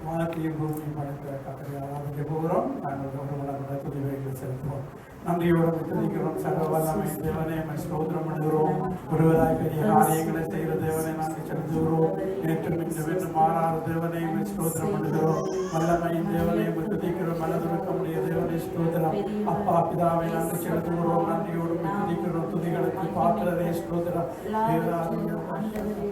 வானத்தையும் பூமியும் படைத்த கர்த்தரை ஆராதிக்க போகிறோம். நாங்கள் கௌரவமான துதிவைகளை செலுத்துவோம். நன்றியோடு துதிக்கிறோம். சர்வ வல்லமை தேவனே ஸ்தோத்திரம் பண்ணுகிறோம். ஒருவராய் பெரிய காரியங்களை செய்கிற தேவனை நாங்கள் செலுத்துகிறோம். நேற்றும் இன்று மாறாத தேவனை ஸ்தோத்திரம் பண்ணுகிறோம். வல்லமை தேவனை துதிக்கிறோம். மனதுருக்கமுடைய தேவனை ஸ்தோத்திரம். அப்பா பிதாவை நாங்கள் செலுத்துகிறோம். நன்றியோடு துதிக்கிறோம். துதிகளுக்கு பாத்திரரே ஸ்தோத்திரம்.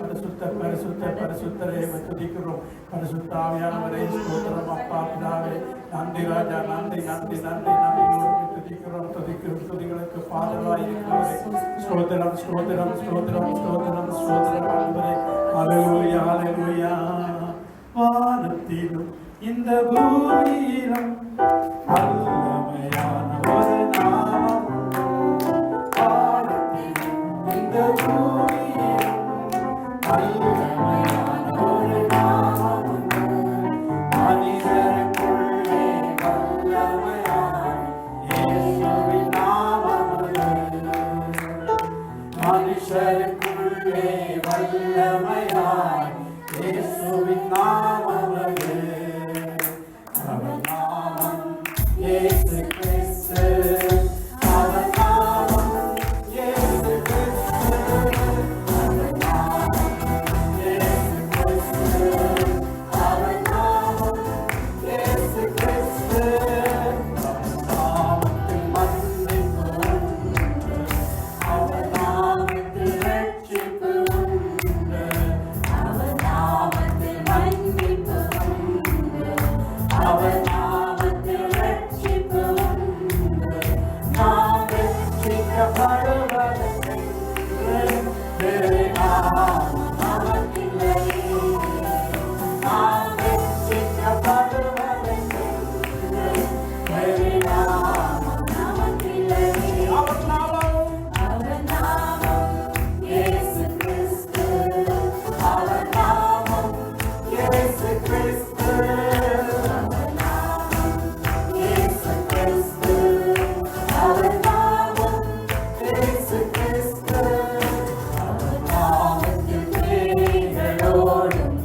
பரிசுத்த பரிசுத்த பரிசுத்தரே துதிக்கிறோம். பரிசுத்தாவியானவரே ஸ்தோத்திரம். அப்பா பிதாவே நன்றி ராஜா, நன்றி நன்றி நன்றி நன்றியோடு துதிக்கிறோம். துதிக்கிறோம். துதிகளுக்கு பாதலாய் இருக்கிறவரே ஸ்தோத்திரம் ஸ்தோத்திரம் ஸ்தோத்திரம் ஸ்தோத்திரம் ஸ்தோத்திரம் ஆண்டவரே. ஹல்லேலூயா ஹல்லேலூயா. வானத்திலும் இந்த பூமியிலும் வல்லமையான ஒரு நாமம். வானத்திலும் இந்த பூமியிலும் வல்லமையான ஒரு நாமம். மனிதருக்குள்ளே வல்லமையான இயேசுவின் நாமம். மனுஷருக்குள்ளே வல்லமையான இயேசுவின் நாமம். அவர் நாமம் இயேசு கிறிஸ்து. அவர் நாமம் இயேசு கிறிஸ்து. அவர் நாமம் இயேசு கிறிஸ்து. அவர் நாமம் இயேசு கிறிஸ்து. அவர் நாமத்தில் மன்னிப்பு உண்டு. அவர் நாமத்தில் ரட்சிப்பு உண்டு. அவர் நாமத்தில் மன்னிப்பு உண்டு. அவர் நாமத்தில் ரட்சிப்பு உண்டு. நாம் ரட்சிக்கப்படுவதற்கு வேறு நாமம் நமக்கில்லையே. நாம் ரட்சிக்கப்படுவதற்கு வேறு நாமம் நமக்கில்லையே. அவர் நாமம் இயேசு கிறிஸ்து. அவர் நாமம் இயேசு கிறிஸ்து. அவர் நாமம் இயேசு கிறிஸ்து. அவர் நாமம் இயேசு கிறிஸ்து. அவர் நாமத்தில் பேய்களோடும்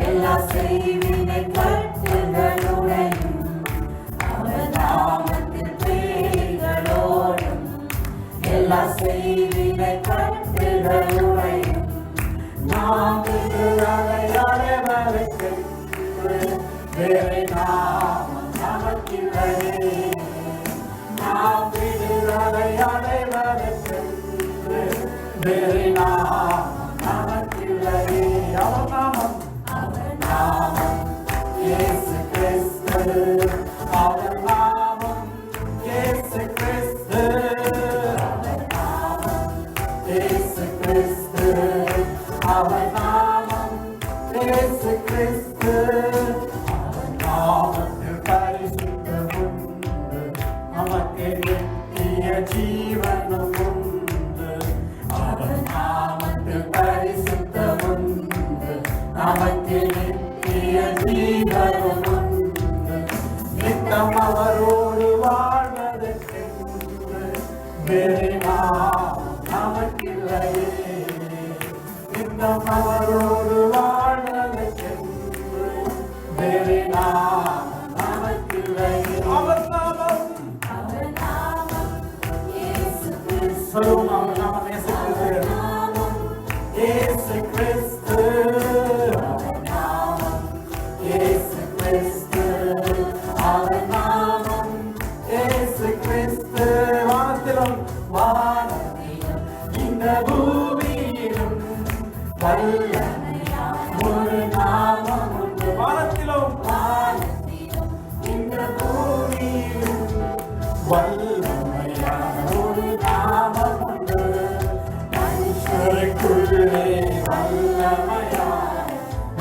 எல்லா செய்வினை கட்டுகளுடையும். அவர் நாமத்தில் பேய்களோடும் எல்லா செய்வினை கட்டுகளுடையும். நாம் விடுதலை அடைவதற்கு வேறு நாமம் நமக்கில்லையே. நாம் விடுதலை அடைவதற்கு வேறு நாமம் நமக்கில்லையே. அவர் நாமம் இயேசு கிறிஸ்து. அவர் நாமம் இயேசு கிறிஸ்து. அவர் நாமம் இயேசு கிறிஸ்து. அவர் நாமம் இயேசு கிறிஸ்து. அவர் நாமத்தில் பரிசுத்தம் உண்டு. நமக்கு நித்திய ஜீவனும் உண்டு. அவர் நாமத்தில் பரிசுத்தம் உண்டு. நமக்கு நித்திய ஜீவனும் உண்டு. நித்தம் அவரோடு வாழ்வதற்கு வேறு நாமம் நமக்கில்லையே. நித்தம் அவரோடு வாழ்வதற்கு வேறு நாமம் நமக்கில்லையே. அவர் நாமம் இயேசு கிறிஸ்து. சொல்லுவோம், அவர் நாமம் இயேசு கிறிஸ்து. இயேசு கிறிஸ்து. அவர் நாமம் இயேசு கிறிஸ்து. அவர் நாமம் இயேசு கிறிஸ்து. வானத்திலும் இந்த பூமியிலும் வல்லமையான ஒரு நாமம் உண்டு. வானத்திலும் இந்த பூமியிலும் வல்லமையான ஒரு நாமம் உண்டு. மனுஷருக்குள்ளே வல்லமையான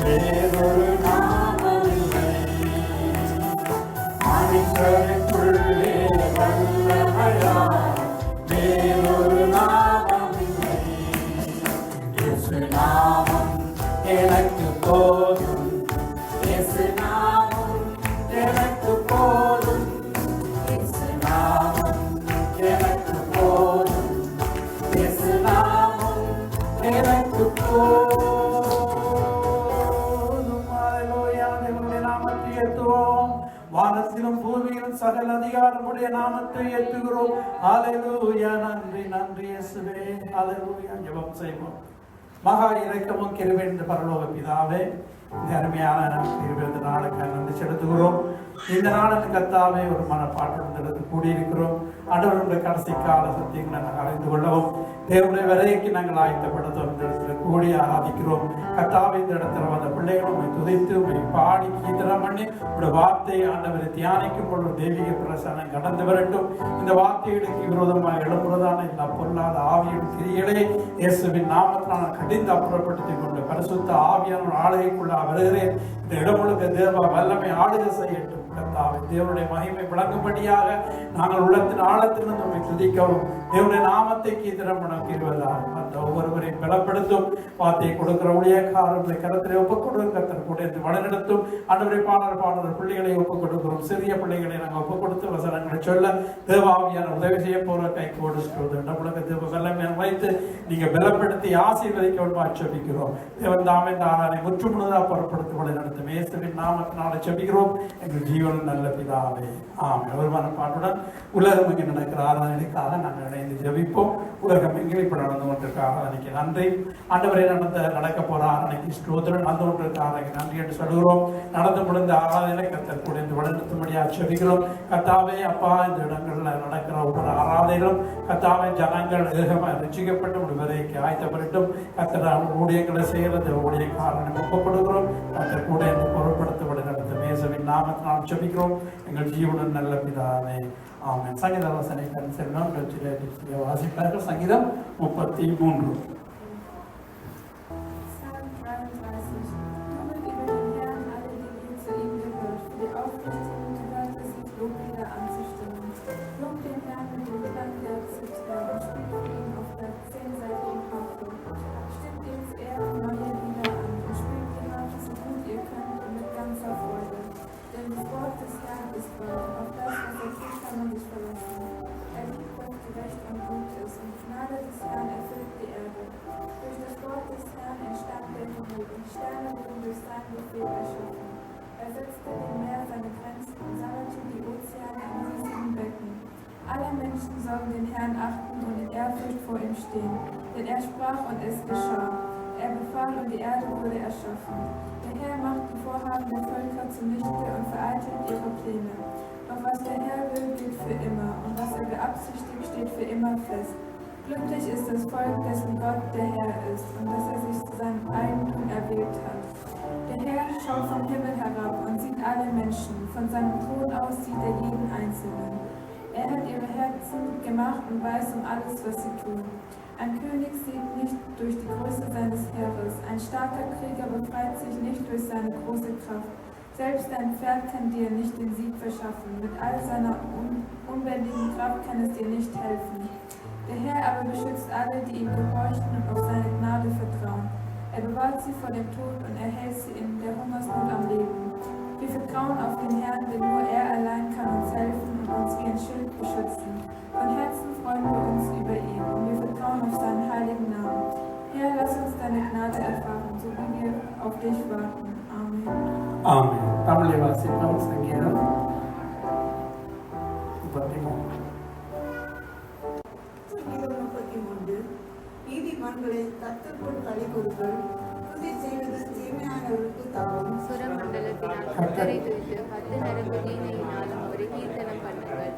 வேறொரு நாமம் இல்லை. உயர்த்துவோம். வானத்திலும் பூமியிலும் சகல அதிகாரமுடைய நாமத்தை ஏற்றுகிறோம். ஹல்லேலூயா. நன்றி நன்றி இயேசுவே. ஹல்லேலூயா. ஜெபம் செய்வோம். மகா இரக்கமும் கிருபை நிறைந்த பரலோக பிதாவே, இந்த அருமையான இருபது நாளுக்கு நன்றி செலுத்துகிறோம். இந்த நாளுக்கு கர்த்தாவே ஒரு மனப்பாட்டு கூடியிருக்கிறோம். ஆண்டவருடைய கடைசி கால சத்தியங்களை நாங்கள் அறிந்து கொள்ளவும் தேவனுடைய வரைக்கு நாங்கள் ஆயத்தப்படுத்தும். இந்த இடத்துல கூடி ஆராதிக்கிறோம். கர்த்தாவே, இந்த இடத்துல வந்த பிள்ளைகளும் உண்மை துதைத்து உண்மை பாடி கீர்த்தனம் பண்ணி உடைய வார்த்தையை ஆண்டவரை தியானிக்கும் பொழுது தெய்வீக பிரசனம் கடந்து வரட்டும். இந்த வார்த்தைகளுக்கு விரோதமாக எழுப்புறதான எல்லா பொருளாத ஆவியின் கிரியைகளை இயேசுவின் நாமத்தினால் கடிந்து அப்புறப்படுத்திக் கொண்டு பரிசுத்த ஆவியான ஆளுகைக்குள்ள வருகிறேன். இந்த இடமுழுக்க தேவ வல்லமை ஆளுகை செய்யட்டும். கர்த்தாவே, தேவனுடைய மகிமை விளங்கும்படியாக நாங்கள் உள்ளத்தின் ஆழத்திலிருந்து நம்மை துதிக்கவும் தேவனுடைய நாமத்தை கீர்த்தனம் பண்ண கிருபையால் மற்ற ஒவ்வொருவரையும் பலப்படுத்தும். வார்த்தையை கொடுக்கிற ஊழியக்காரர்களை கருத்திலே ஒப்புக் கொடுக்கும். கர்த்தர் கூட வழிநடத்தும். ஆண்டவரை பாடல் பிள்ளைகளை ஒப்புக் கொடுக்கிறோம். சிறிய பிள்ளைகளை நாங்கள் ஒப்புக் கொடுத்து வசனங்களை சொல்ல தேவாவியான உதவி செய்ய போற கை கொடுத்து நம்மளுக்கு தேவ வல்லமையை வைத்து நீங்க பலப்படுத்தி ஆசீர்வதிக்க ஆட்சேபிக்கிறோம். தேவன் தாமே தாரானை முற்றுமுழுதாக புறப்படுத்தி வழிநடத்தும். இயேசுவின் நாமத்தினால செபிக்கிறோம் எங்கள் ஜீவன் நல்ல பிதாவே. ஆமென். ஒருமான பாட்டுடன் உலகம் இங்கே நடக்கிற ஆராதனைக்காக நாங்கள் இணைந்து ஜெபிப்போம். உலகம் எங்கே இப்ப நடந்து கொண்டிருக்க ஆராதனைக்கு நன்றி. ஆண்டவரை நடக்க போற ஆராதனைக்கு ஸ்தோத்திரம். நடந்து கொண்டிருக்க ஆராதனைக்கு நன்றி என்று சொல்கிறோம். நடந்து முடிந்த ஆராதனை கர்த்தர் கூட இந்த வழிநடத்தும்படியாக செபிக்கிறோம். கர்த்தாவே அப்பா, இந்த இடங்கள்ல நடக்கிற ஒவ்வொரு ஆராதனைகளும் கர்த்தாவே ஜனங்கள் ஏகமாக ரசிக்கப்பட்டு ஒரு வரைக்கு ஆயத்தப்பட்டும். கர்த்தர் ஊழியர்களை செய்கிறது ஊழியக்காரனை ஒப்புக்கொடுக்கிறோம். கர்த்தர் கூட இந்த பொருட்படுத்த வழிநடத்தும். இயேசுவின் நாமத்தினால் செபிக்கிறோம் எங்கள் ஜீவனும் நல்ல பிதாவே. ஆமென். சங்கீத வாசனை செல்வம் வாசிப்பார்கள். சங்கீதம் 33. Er setzte dem Meer seine Grenzen und sammelte die Ozeane in riesigen Becken. Alle Menschen sollen den Herrn achten und in Ehrfurcht vor ihm stehen, denn er sprach und es geschah. Er befahl und die Erde wurde erschaffen. Der Herr macht die Vorhaben der Völker zunichte und vereitelt ihre Pläne. Doch was der Herr will, gilt für immer, und was er beabsichtigt, steht für immer fest. Glücklich ist das Volk, dessen Gott der Herr ist, und dass er sich zu seinem Eigentum erwählt hat. Der Herr schaut vom Himmel herab und sieht alle Menschen, von seinem Thron aus sieht er jeden Einzelnen. Er hat ihre Herzen gemacht und weiß um alles, was sie tun. Ein König sieht nicht durch die Größe seines Heeres, ein starker Krieger befreit sich nicht durch seine große Kraft. Selbst ein Pferd kann dir nicht den Sieg verschaffen, mit all seiner unbändigen Kraft kann es dir nicht helfen. Der Herr aber beschützt alle, die ihm gehorchen und auf seine Gnade vertrauen. Er bewahrt sie vor dem Tod und erhält sie in der Hungersnot am Leben. Wir vertrauen auf den Herrn, denn nur er allein kann uns helfen und uns wie ein Schild beschützen. Von Herzen freuen wir uns über ihn und wir vertrauen auf seinen heiligen Namen. Herr, lass uns deine Gnade erfahren, so wie wir auf dich warten. Amen. Amen. தமிழை வாசிப்போம். சங்கீதம் 33. நீதிமான்களை கர்த்தருக்குள் களிகூறுங்கள். துதி செய்வது தீமையானவர்களுக்கு தவம். சுரமண்டலத்தினால் கர்த்தரை துதித்து 10 நரம்பு வீணையினாலும் ஒரு கீர்த்தனம் பண்ணுங்கள்.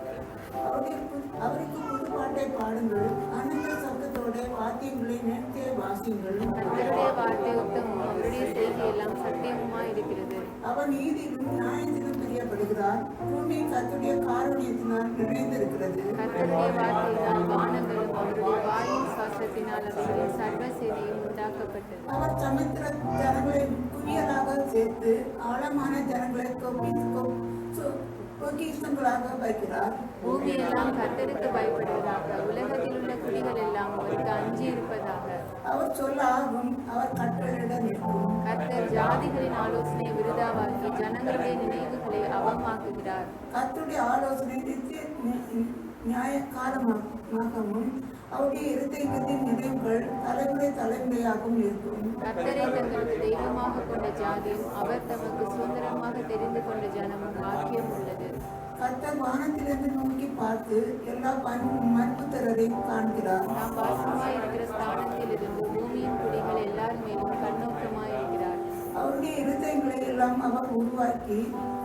அவருக்கு புதுப்பாட்டை பாடுங்கள். ஆனந்த சத்தத்தோட வாத்தியங்களை நிறுத்திய வாசியுங்கள். கர்த்தருடைய வார்த்தை உத்தமம், அவருடைய செய்கையெல்லாம் சத்தியமுமாய் இருக்கிறது. அவர் நீதியிலும் நியாயத்திலும் பிரியப்படுகிறார். பூமி கர்த்தருடைய காருண்யத்தினால் நிறைந்திருக்கிறது. கர்த்தருடைய வார்த்தையினால் வானங்களும் அவருடைய வாயின் சுவாசத்தினால் அவருடைய சர்வ சேனையும் உண்டாக்கப்பட்டது. அவர் சமுத்திர ஜனங்களை குவியலாக சேர்த்து ஆழமான ஜனங்களை பொக்கிஷங்களாக வைக்கிறார். பூமியெல்லாம் கர்த்தருக்கு பயப்படுவதாக, உலகத்தில் உள்ள குடிகள் எல்லாம் அவருக்கு அஞ்சி இருப்பதாக. அவர் சொல்லாகும், அவர் கட்டளையிட நிற்கும். கர்த்தர் ஜாதிகளின் ஆலோசனை விருதாவாக்கி ஜனங்களுடைய நினைவுகளை அவமாக்குகிறார். கர்த்தருடைய ஆலோசனை நித்திய நியாய காலமாகவும் அவருடைய இருதயத்தின் நினைவுகள் தலைமுறை தலைமுறையாகவும் இருக்கும். கர்த்தரை தங்களுக்கு தெய்வமாக கொண்ட ஜாதியும் அவர் தமக்கு சுதந்திரமாக தெரிந்து தெரிந்து கொண்ட ஜனமும் பாக்கியம் உள்ளது. கர்த்தர் வானத்திலிருந்து நோக்கி பார்த்து எல்லா மனுபுத்திரரையும் காண்கிறார். நாம் வாசமாய் இருக்கிற ஸ்தானத்தில் இருந்து பூமியின் குடிகள் எல்லார் மேலும் கண்ணோக்கமாய் இருக்கிறார். அவருடைய இருதயங்களை எல்லாம் அவர் உருவாக்கி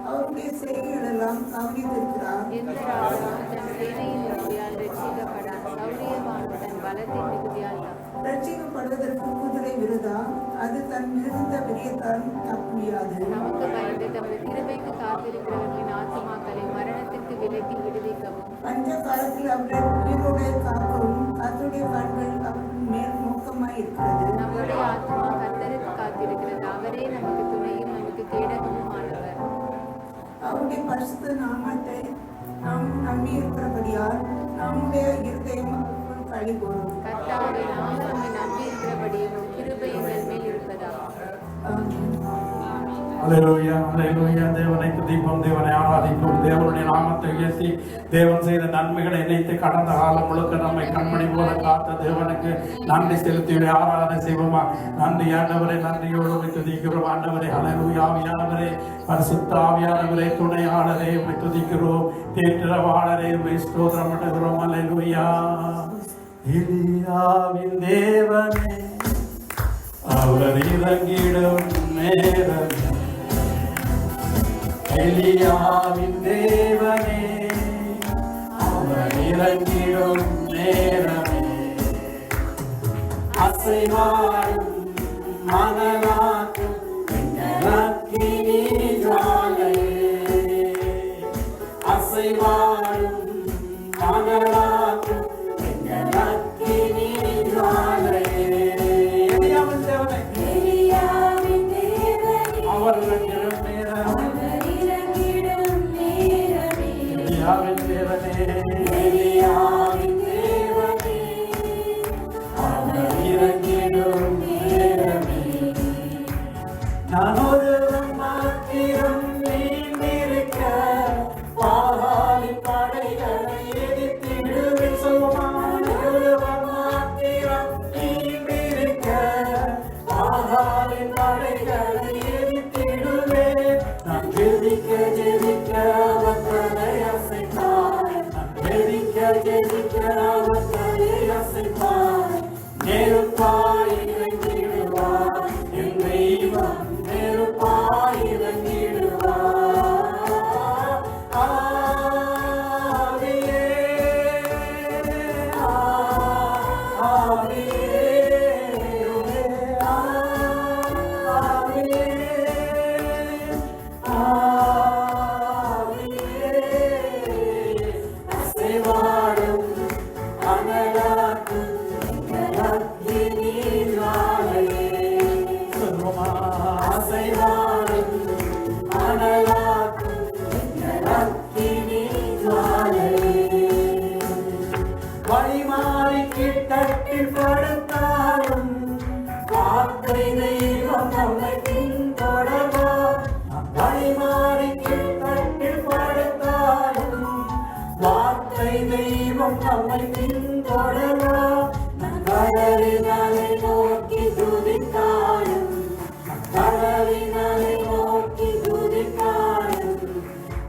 அவருடைய செய்கைகள் எல்லாம் கவனித்திருக்கிறார். எந்த ராஜாவும் தன் சேனையின் மிகுதியால் ரட்சிக்கப்படான், சௌரியவானும் தன் பலத்தின் மிகுதியால் தான். ரட்சிக்கப்படுவதற்கு குதிரை விருதா, அது தன் மிகுந்த பிரியத்தால் தப்பியாது. நமக்கு பயந்து தமது கிருபைக்கு காத்திருக்கிறவர்களின் ஆத்துமாக்களை மரணத்திற்கு விலக்கி விடுவிக்கவும். பஞ்ச காலத்தில் அவரை உயிரோடு காக்கவும் கர்த்தருடைய கண்கள் அவர்கள் மேல் நோக்கமாய் இருக்கிறது. நம்முடைய ஆத்மா கர்த்தருக்கு காத்திருக்கிறது. அவரே நமக்கு துணையும் நமக்கு கேடகமும் ஆனவர். அவருடைய பரிசுத்த நாமத்தை நாம் நம்பி இருக்கிறபடியால் நம்முடைய இருதயம் அவருக்குள் களிகூரும். கர்த்தாவே, நாம் நம்மை நம்பி இருக்கிறபடியும் கிருபை எங்கள் மேல் இருப்பதா. அல்லேலூயா, அல்லேலூயா. தேவனை துதிப்போம், தேவனை ஆராதிப்போம், தேவனுடைய நாமத்தை உயர்த்தி தேவன் செய்த நன்மைகளை நினைத்து கடந்த காலம் முழுக்க நம்மை கண்மணி போல காத்த தேவனுக்கு நன்றி செலுத்தி ஆராதனை செய்வோமா. நன்றி ஆண்டவரே, நன்றியோடு துதிக்கிறோம் ஆண்டவரே. அல்லேலூயா. ஆவியானவரே, பரிசுத்த ஆவியானவரே, துணையாளரே, துதிக்கிறோம். தேற்றவாளரே, ஸ்தோத்திரம் பண்ணுகிறோம். அல்லேலூயா. எலியாவின் தேவனே, அவர் இறங்கிடும் நேரமே, எலியாவின் தேவனே, அவர் இறங்கிடும் நேரமே, அசைவாடும் மனநாட்டும் அக்கினி ஜுவாலையே, அசைவாடும் மனநாட்டும் அக்கினி ஜுவாலையே, எலியாவின் தேவனே, அவர் இறங்கிடும் நேரமே, எலியாவின் தேவனே, எலியாவின் தேவனே, அவர் இறங்கிடும் நேரமே, நான் ஒருவன் மாத்திரம் நீந்திருக்க பாகாலின் படைகளை எதிர்த்திடுவேன். சொல்லுவான், ஒருவன் மாத்திரம் நீந்திருக்க பாகாலின் படைகளை எதிர்த்திடுவேன். நான் ஜெபிக்க ஜெபிக்க அவர் தலை அசைத்தார், நான் ஜெபிக்க ஜெபிக்க அவர் தலை அசைத்தார். நெருப்பாய் இறங்கிடுவார் என் தெய்வம், நெருப்பாய் இறங்கிடுவார். ஆவியே, ஆவியே, ஆவியே, ஆவியே, அசைவாடும் அனலாக்கும் அக்கினி ஜுவாலையே, அசைவாடும் அனலாக்கும் அக்கினி ஜுவாலையே, வழிமாறி கிட்டத்தில் படுத்தாலும் வார்த்தை தெய்வம் நம்மை பின்தொடர்வா. வழிமாறி கிட்டத்தில் படுத்தாலும் வார்த்தை தெய்வம் நம்மை பின்தொடர்வா. கடலினாலே நோக்கி துதித்தாலும், கடலினாலே நோக்கி துதித்தாலும்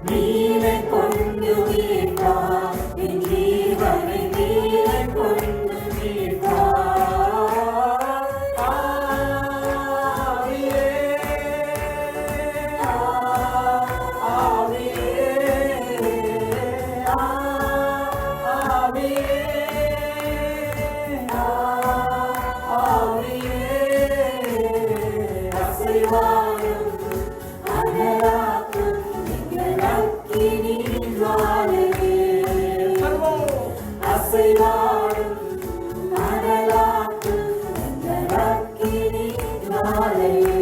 நீரை கொண்டு மீட்டார் என் ஜீவனை, நீரை கொண்டு மீட்டார். ஆவியே, ஆவியே, ஆவியே, ஆவியே, அசைவாடும் அனலாக்கும் அக்கினி ஜுவாலையே, அசைவாடும் அனலாக்கும் அக்கினி ஜுவாலையே,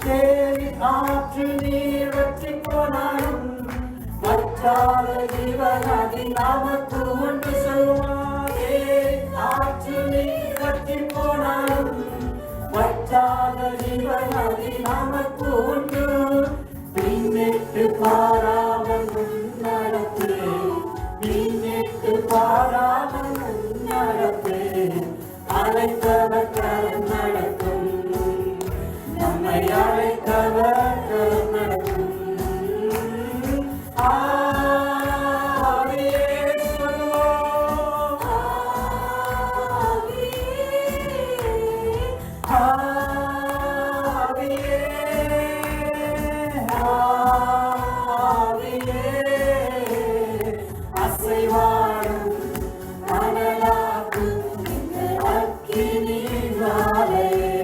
தேவி ஆற்று நீர் வற்றி போனாலும் வற்றாத ஜீவநதி நமக்கு உண்டு. சொல்லுவார், ஆற்று நீர் வற்றி போனாலும் வற்றாத ஜீவநதி நமக்கு உண்டு. பின்னிட்டு பாராமல் நடப்பே, பின்னிட்டு பாராமல் நடப்பே, அழைத்தவர் கரம் நடக்கும், நம்மை அழைத்தவர் அடைக்கலம் நடக்கும். ஆவியே சொல்லுவோம். ஆவியே, ஆவியே, அசைவாடும் அனலாக்கும் எங்கள் அக்கினி ஜுவாலையே.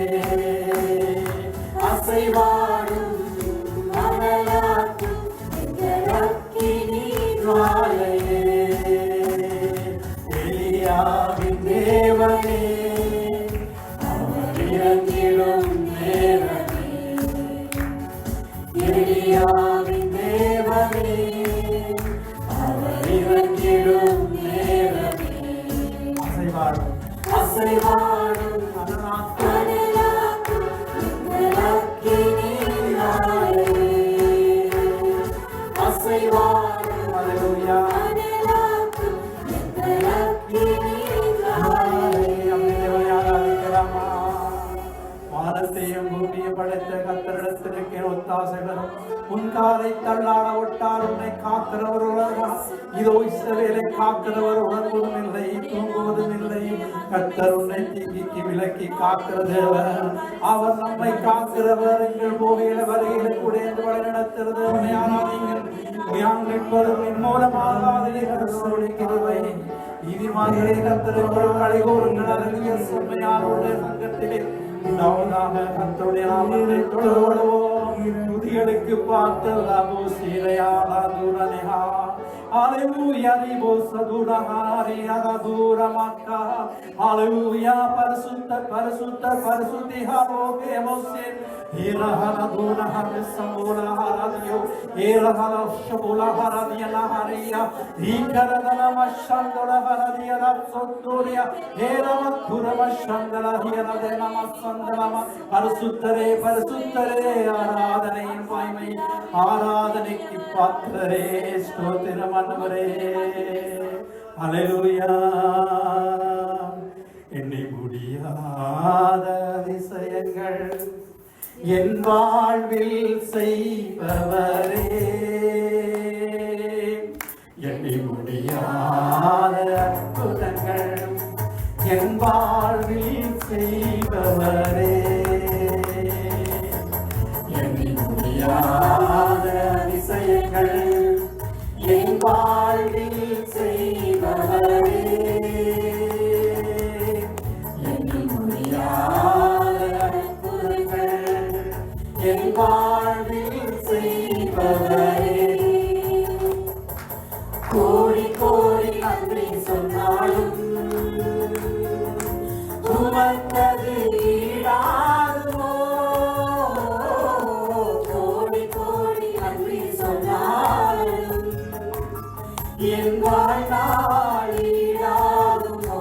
அசைவாடும் அனலாக்கும் எங்கள் அக்கினி ஜுவாலையே. எலியாவின் தேவனே, அவர் இறங்கிடும் நேரமே. எலியாவின் தேவனே, அவர் இறங்கிடும் நேரமே. அசைவாடும் அசைவாடும் அனலாக்கும் எங்கள் அக்கினி ஜுவாலையே. அசைவாடும் அல்லேலூயா வானத்தையும் பூமியும் படைத்த கர்த்தரிடத்திற்கு ஒத்தாசை வரும். உன் காலை தள்ளாட ஒட்டார் உன்னை காக்கிறவர் உலகம். இதோ இஸ்ரவேலை காக்கிறவர் உணர்வதும் இல்லை, தூங்குவதும் இல்லை. கர்த்தர் உன்னை தீங்கிக்கு விலக்கி காக்கிற தேவன். அவர் நம்மை காக்கிறவர். எங்கள் போகையில வருகையில கூட என்று வழி நடத்துறது. ஆனால் நீங்கள் நிற்பதும் மூலமாக கிருபை நீதிமான்களே கர்த்தருக்கு கலைகோருங்கள். அழகிய செம்மையாருடைய சங்கத்திலே உண்டாவதாக. கர்த்தருடைய நாமத்தை தொழுவோம். துதிகளுக்கு பார்த்தலாபோ சீரையாளா தூரனேஹா. Hallelujah, ribo sadurahari agaduramaka. Hallelujah, parasutta parasutta parasuti haloke emosin. Hira haraduna harisamula haradio. Hira harashabula haradia lahariya. Hikaradana mashandala haradia rapsoturia. Hira mathura mashandala hira dena masandalama. Parasuttare parasuttare ஆராதனையின் பாய்மை. ஆராதனைக்கு பாத்திரரே ஸ்தோத்திரம் ஆண்டவரே. அல்லேலூயா. எண்ணி முடியாத அதிசயங்கள் என் வாழ்வில் செய்பவரே. எண்ணி முடியாத அற்புதங்கள் என் வாழ்வில் செய்பவரே. எண்ணி முடியாத அதிசயங்கள் என் வாழ்வில் செய்பவரே. எண்ணி முடியாத அற்புதங்கள் என் வாழ்வில் செய்பவரே. கோடி கோடி நன்றி சொன்னாலும் உமக்கது ஈடாகுமோ. கோடி கோடி நன்றி சொன்னாலும் என் வாழ்நாள் ஈடாகுமோ.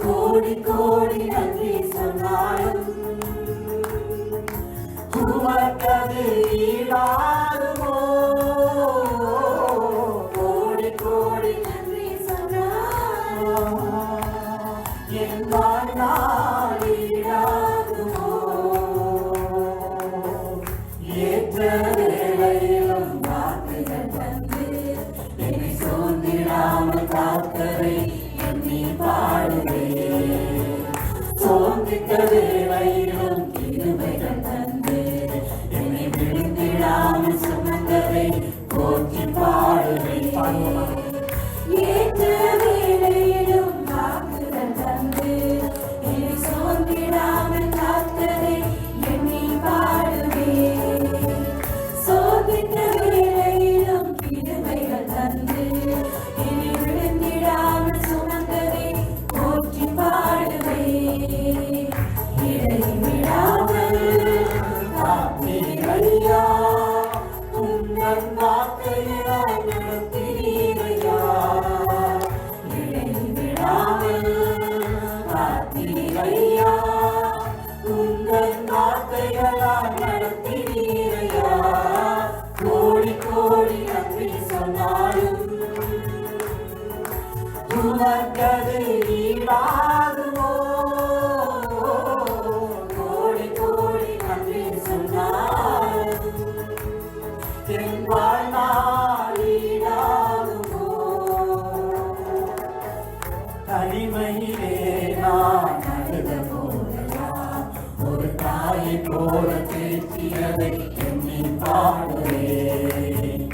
கோடி கோடி நன்றி சொன்னாலும் உமக்கது ஈடாகுமோ. கோடி கோடி நன்றி சொன்னாலும் என் வாழ்நாள் ஈடாகுமோ. ஏற்ற வேளையிலும் வார்த்தைகள் தந்து என்னை சோர்ந்திடாமல் காக்கவே எண்ணி பாடுவே. சோர்ந்திட்ட வேளையிலும் கிருபைகள் தந்து என்னை விழுந்து சொன்னாலும் என் வாழ்நாள் ஈடாகுமோ? தனிமையிலே நான் அழுத போதெல்லாம் ஒரு தாயை போல தேற்றியதை எண்ணி பாடுவேன்.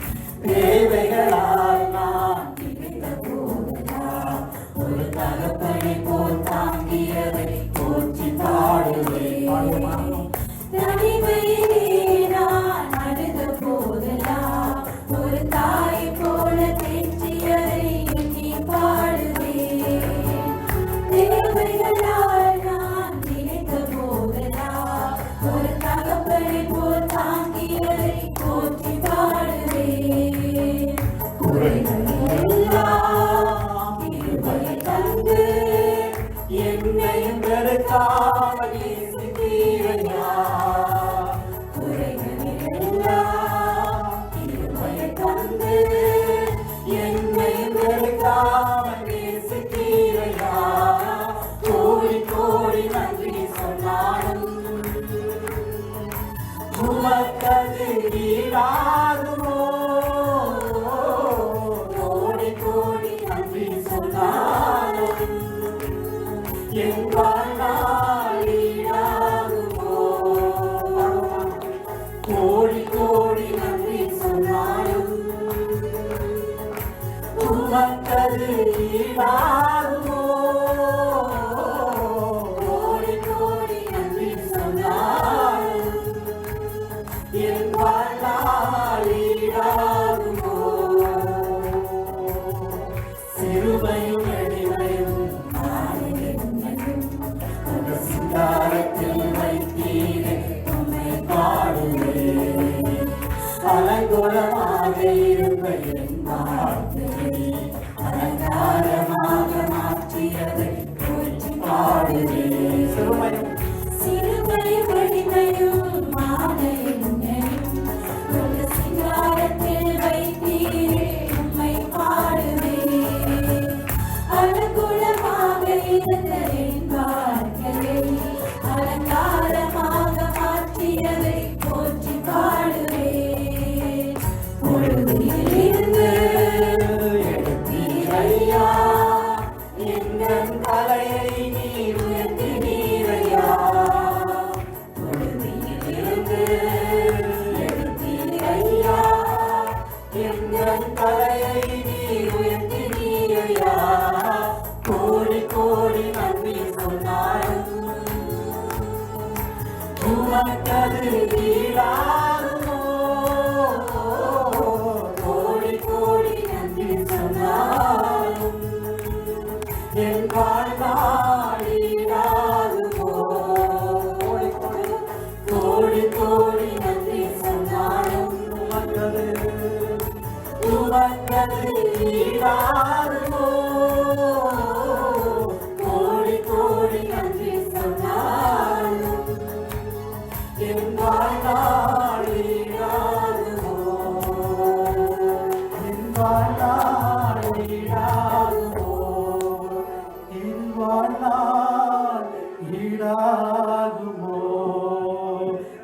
தேவைகளால் நான் நினைத்த போதெல்லாம் ஒரு தகப்பனை போல் தாங்கியதை போற்றி பாடுவேன். தனிமையிலே நான் அழுத போதெல்லாம் ஒரு தாயை போல தேற்றியதை எண்ணி பாடுவேன். தேவைகளால் நான் நினைத்த போதெல்லாம் ஒரு தகப்பனை போல் தாங்கியதை போற்றி பாடுவேன். குறைகள் எல்லாம் கிருபையை தந்து என்னையும் வெறுக்காமல் நேசித்தீரையா. குறைகள் எல்லாம் கிருபையை தந்து என்னையும் வெறுக்காமல் நேசித்தீரையா. கோடி கோடி நன்றி சொன்னாலும் உமக்கது ஈடாகுமோ? கோடி கோடி நன்றி சொன்னாலும் என் வாழ்நாள் ஈடாகுமோ? கோடி கோடி நன்றி சொன்னாலும் உமக்கது ஈடாகுமோ? கோடி கோடி நன்றி சொன்னாலும் என் வாழ்நாள் ஈடாகுமோ? சிறுமையும் எளிமையும் சிங்காரத்தில் வைத்தீரே உம்மை பாடுவேன். அலங்கோலமாக இருந்த என் வாழ்க்கையை அலங்காரமாக மாற்றியதை போற்றி பாடுவேன். சிறுமையும் எளிமையும் சிங்காரத்தில் வைத்தீரே உம்மை பாடுவேன். அலங்குலமாக இருந்த என் வாழ்க்கையை அலங்காரமாக மாற்றியதை போற்றி பாடுவேன். பொழுதிலிருந்து எடுத்தீரையா எங்கள் தலையை நீர் உயர்த்தினீரையா. பொழுதிலிருந்து எடுத்தீரையா எங்கள் தலையை நீர் உயர்த்தினீரையா. கோடி கோடி நன்றி சொன்னாலும் உமக்கது ஈடாகுமோ? கோடி கோடி நன்றி சொன்னாலும் என் வாழ்நாள் ஈடாகுமோ? கோடி கோடி நன்றி சொன்னாலும் உமக்கது ஈடாகுமோ? கோடி கோடி நன்றி சொன்னாலும் என் வாழ்நாள் ஈடாகுமோ? என் வாழ்நாள் ஈடாகுமோ? என் வாழ்நாள் ஈடாகுமோ?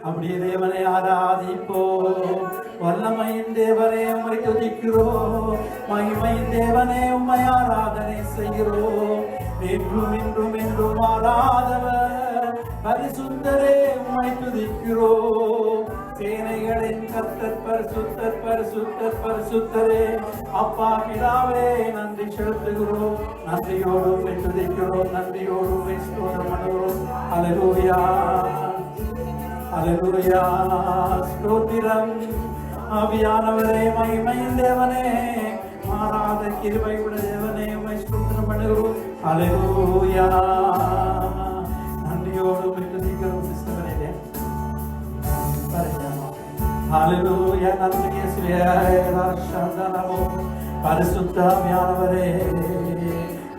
அப்படியே தேவனை ஆராதிப்போம். வல்லமையின் தேவனே உம்மை துதிக்கிறோம். மகிமையின் தேவனே உம்மை ஆராதனை செய்கிறோம். என்றும் இன்றும் என்றும் மாறாதவர் பரிசுத்தரே உம்மை துதிக்கிறோம். சேனைகளின் கர்த்தர் பரிசுத்தர் பரிசுத்தர் பரிசுத்தரே. அப்பா பிதாவே நன்றி செலுத்துகிறோம். நன்றியோடு உம்மை துதிக்கிறோம். நன்றியோடு உம்மை ஸ்தோத்திரம் பண்ணுகிறோம். அல்லேலூயா அல்லேலூயா. ஸ்தோத்திரம். ஆவியானவரே மகிமையின் தேவனே மாறாத கிருபை உள்ள தேவனே உம்மை ஸ்தோத்திரம் பண்ணுகிறோம். அல்லேலூயா. நன்றியோடு உம்மை துதிக்கிறோம். சிஸ்டரே அல்லேலூயா. நன்றி இயேசுவே. ராஷந்தனமோ பரிசுத்த ஆவியானவரே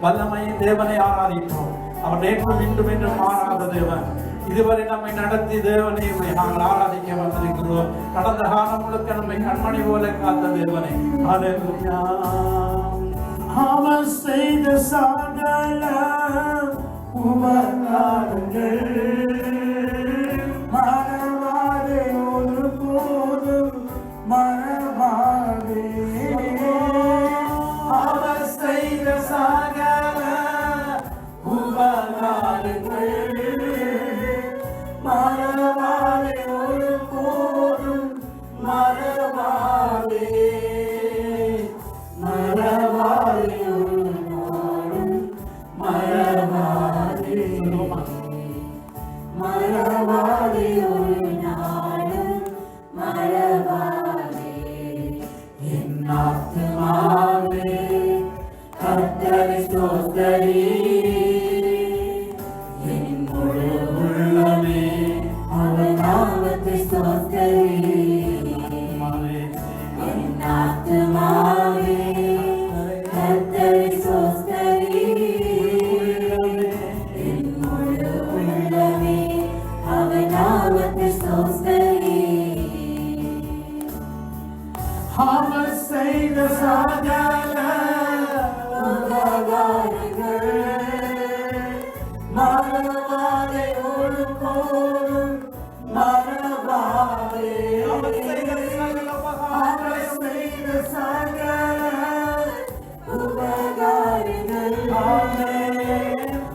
வல்லமையின் தேவனை ஆராதிப்போம். அவர் நேற்றும் இன்றும் என்றும் மாறாத தேவன். இதுவரை நம்மை நடத்தி தேவனை நாங்கள் ஆராதிக்க வந்திருக்கிறோம். கடந்த காலம் முழுக்க நம்மை கண்மணி போல காத்த தேவனை அல்லேலூயா. அவர் செய்த சாதன உபகாரங்கள் மறவாதே ஸ்தோத்திரி என் ஆத்துமாவே கர்த்தரை ஸ்தோத்திரி என் முழு உள்ளமே அவர் நாமத்தை ஸ்தோத்திரி அவர் செய்த சகல உபகாரங்கள் மறவாதே ஒருபோதும் மறவாதே அவர் செய்த சகல அவர் செய்த சகல உபகாரங்கள்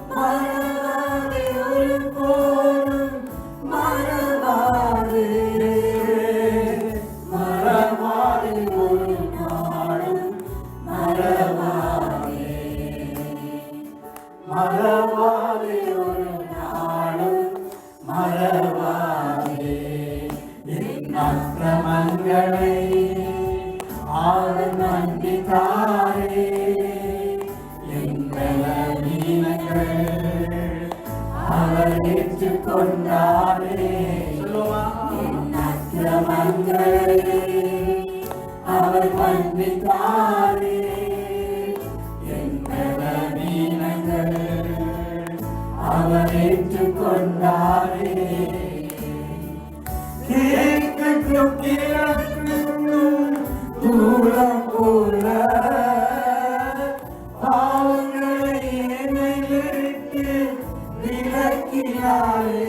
மறவாதே ஒருபோதும் மறவாதே மறவாதே ஒரு நாளும் மறவாதே மறவாதே ஒரு நாளும் மறவாதே என் அக்கிரமங்களை அவர் மன்னித்தாரே என் பலவீனங்கள் அவர் ஏற்றுக்கொண்டாரே என் அக்கிரமங்களை அவர் மன்னித்தாரே என் பலவீனங்கள் அவர் ஏற்றுக்கொண்டாரே கேட்கும் கேட்கும் தூரம் போல பாவங்களை என்னை விட்டு விலக்கினாரே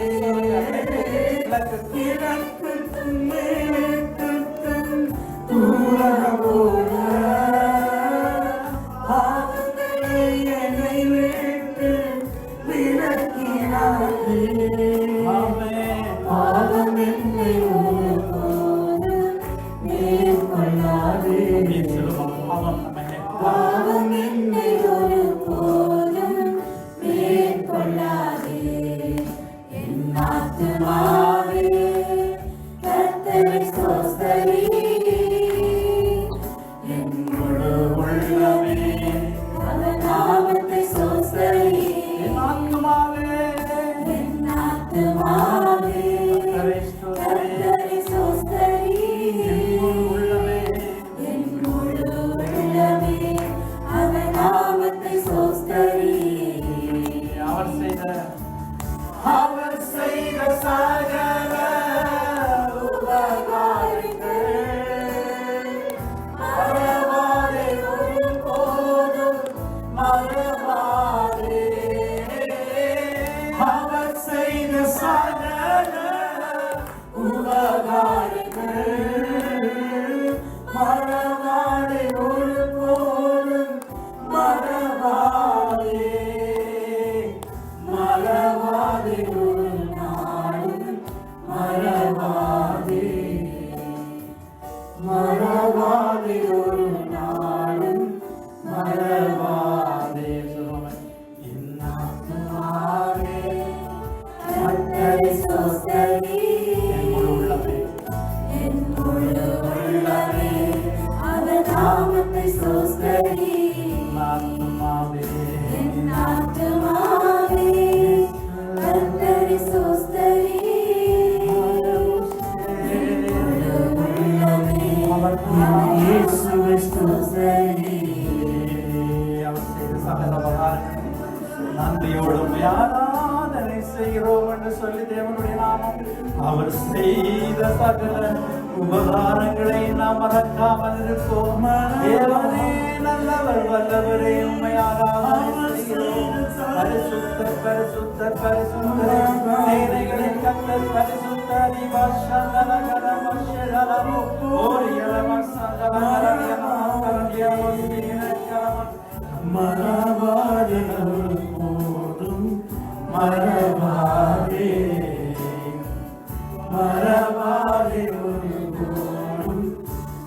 கிழக்குக்கும் மேற்குக்கும் தூரம் போல பாவங்களை என்னை விட்டு விலக்கினாரே பாவம் என்னை ஒருபோதும் மேற்கொள்ளாதே பாவம் என்னை ஒருபோதும் மேற்கொள்ளாதே என் ஆத்துமாவே கர்த்தரை ஸ்தோத்திரி என் முழு உள்ளமே அவர் நாமத்தை ஸ்தோத்திரி என் ஆத்துமாவே கர்த்தரை ஸ்தோத்திரி என் முழு உள்ளமே அவர் நாமத்தை ஸ்தோத்திரி அவர் செய்த சகல உபகாரங்கள் மறவாதே ஒருபோதும் மறவாதே அவர் செய்த சகல உபகாரங்கள் மறவாதே ஒருபோதும் மறவாதே மறவாதே ஒரு நாளும் மறவாதே மறவாதே ஒரு நாளும் மறவாதே என் ஆத்துமாவே கர்த்தரை ஸ்தோத்திரி என் முழு உள்ளமே அவர் நாமத்தை ஸ்தோத்திரி என் ஆத்துமாவே கர்த்தரை ஸ்தோத்திரி என் முழு உள்ளமே அவர் இயேசுவை ஸ்தோத்திரி அவர் செய்த சகல உபகாரங்கள் நன்றியோடும் ஆராதனை செய்கிறோம் என்று சொல்லி தேவனுடைய நாமம் அவர் செய்த சகல உபகாரங்களை நாம் மறக்காமல் இருப்போம். தேவனே நல்லவர் வல்லவரே உம்மை ஆராதனை செய்கிறோம். பரிசுத்தர் பரிசுத்தர் பரிசுத்தர் சேனைகளின் கர்த்தர் பரிசுத்தர் இவஷந்தலகரமஷலமோ ஓரியலமஷந்தலகரமஷலமோ மறவாதே போதும் மறவாதே மறவாதே போதும்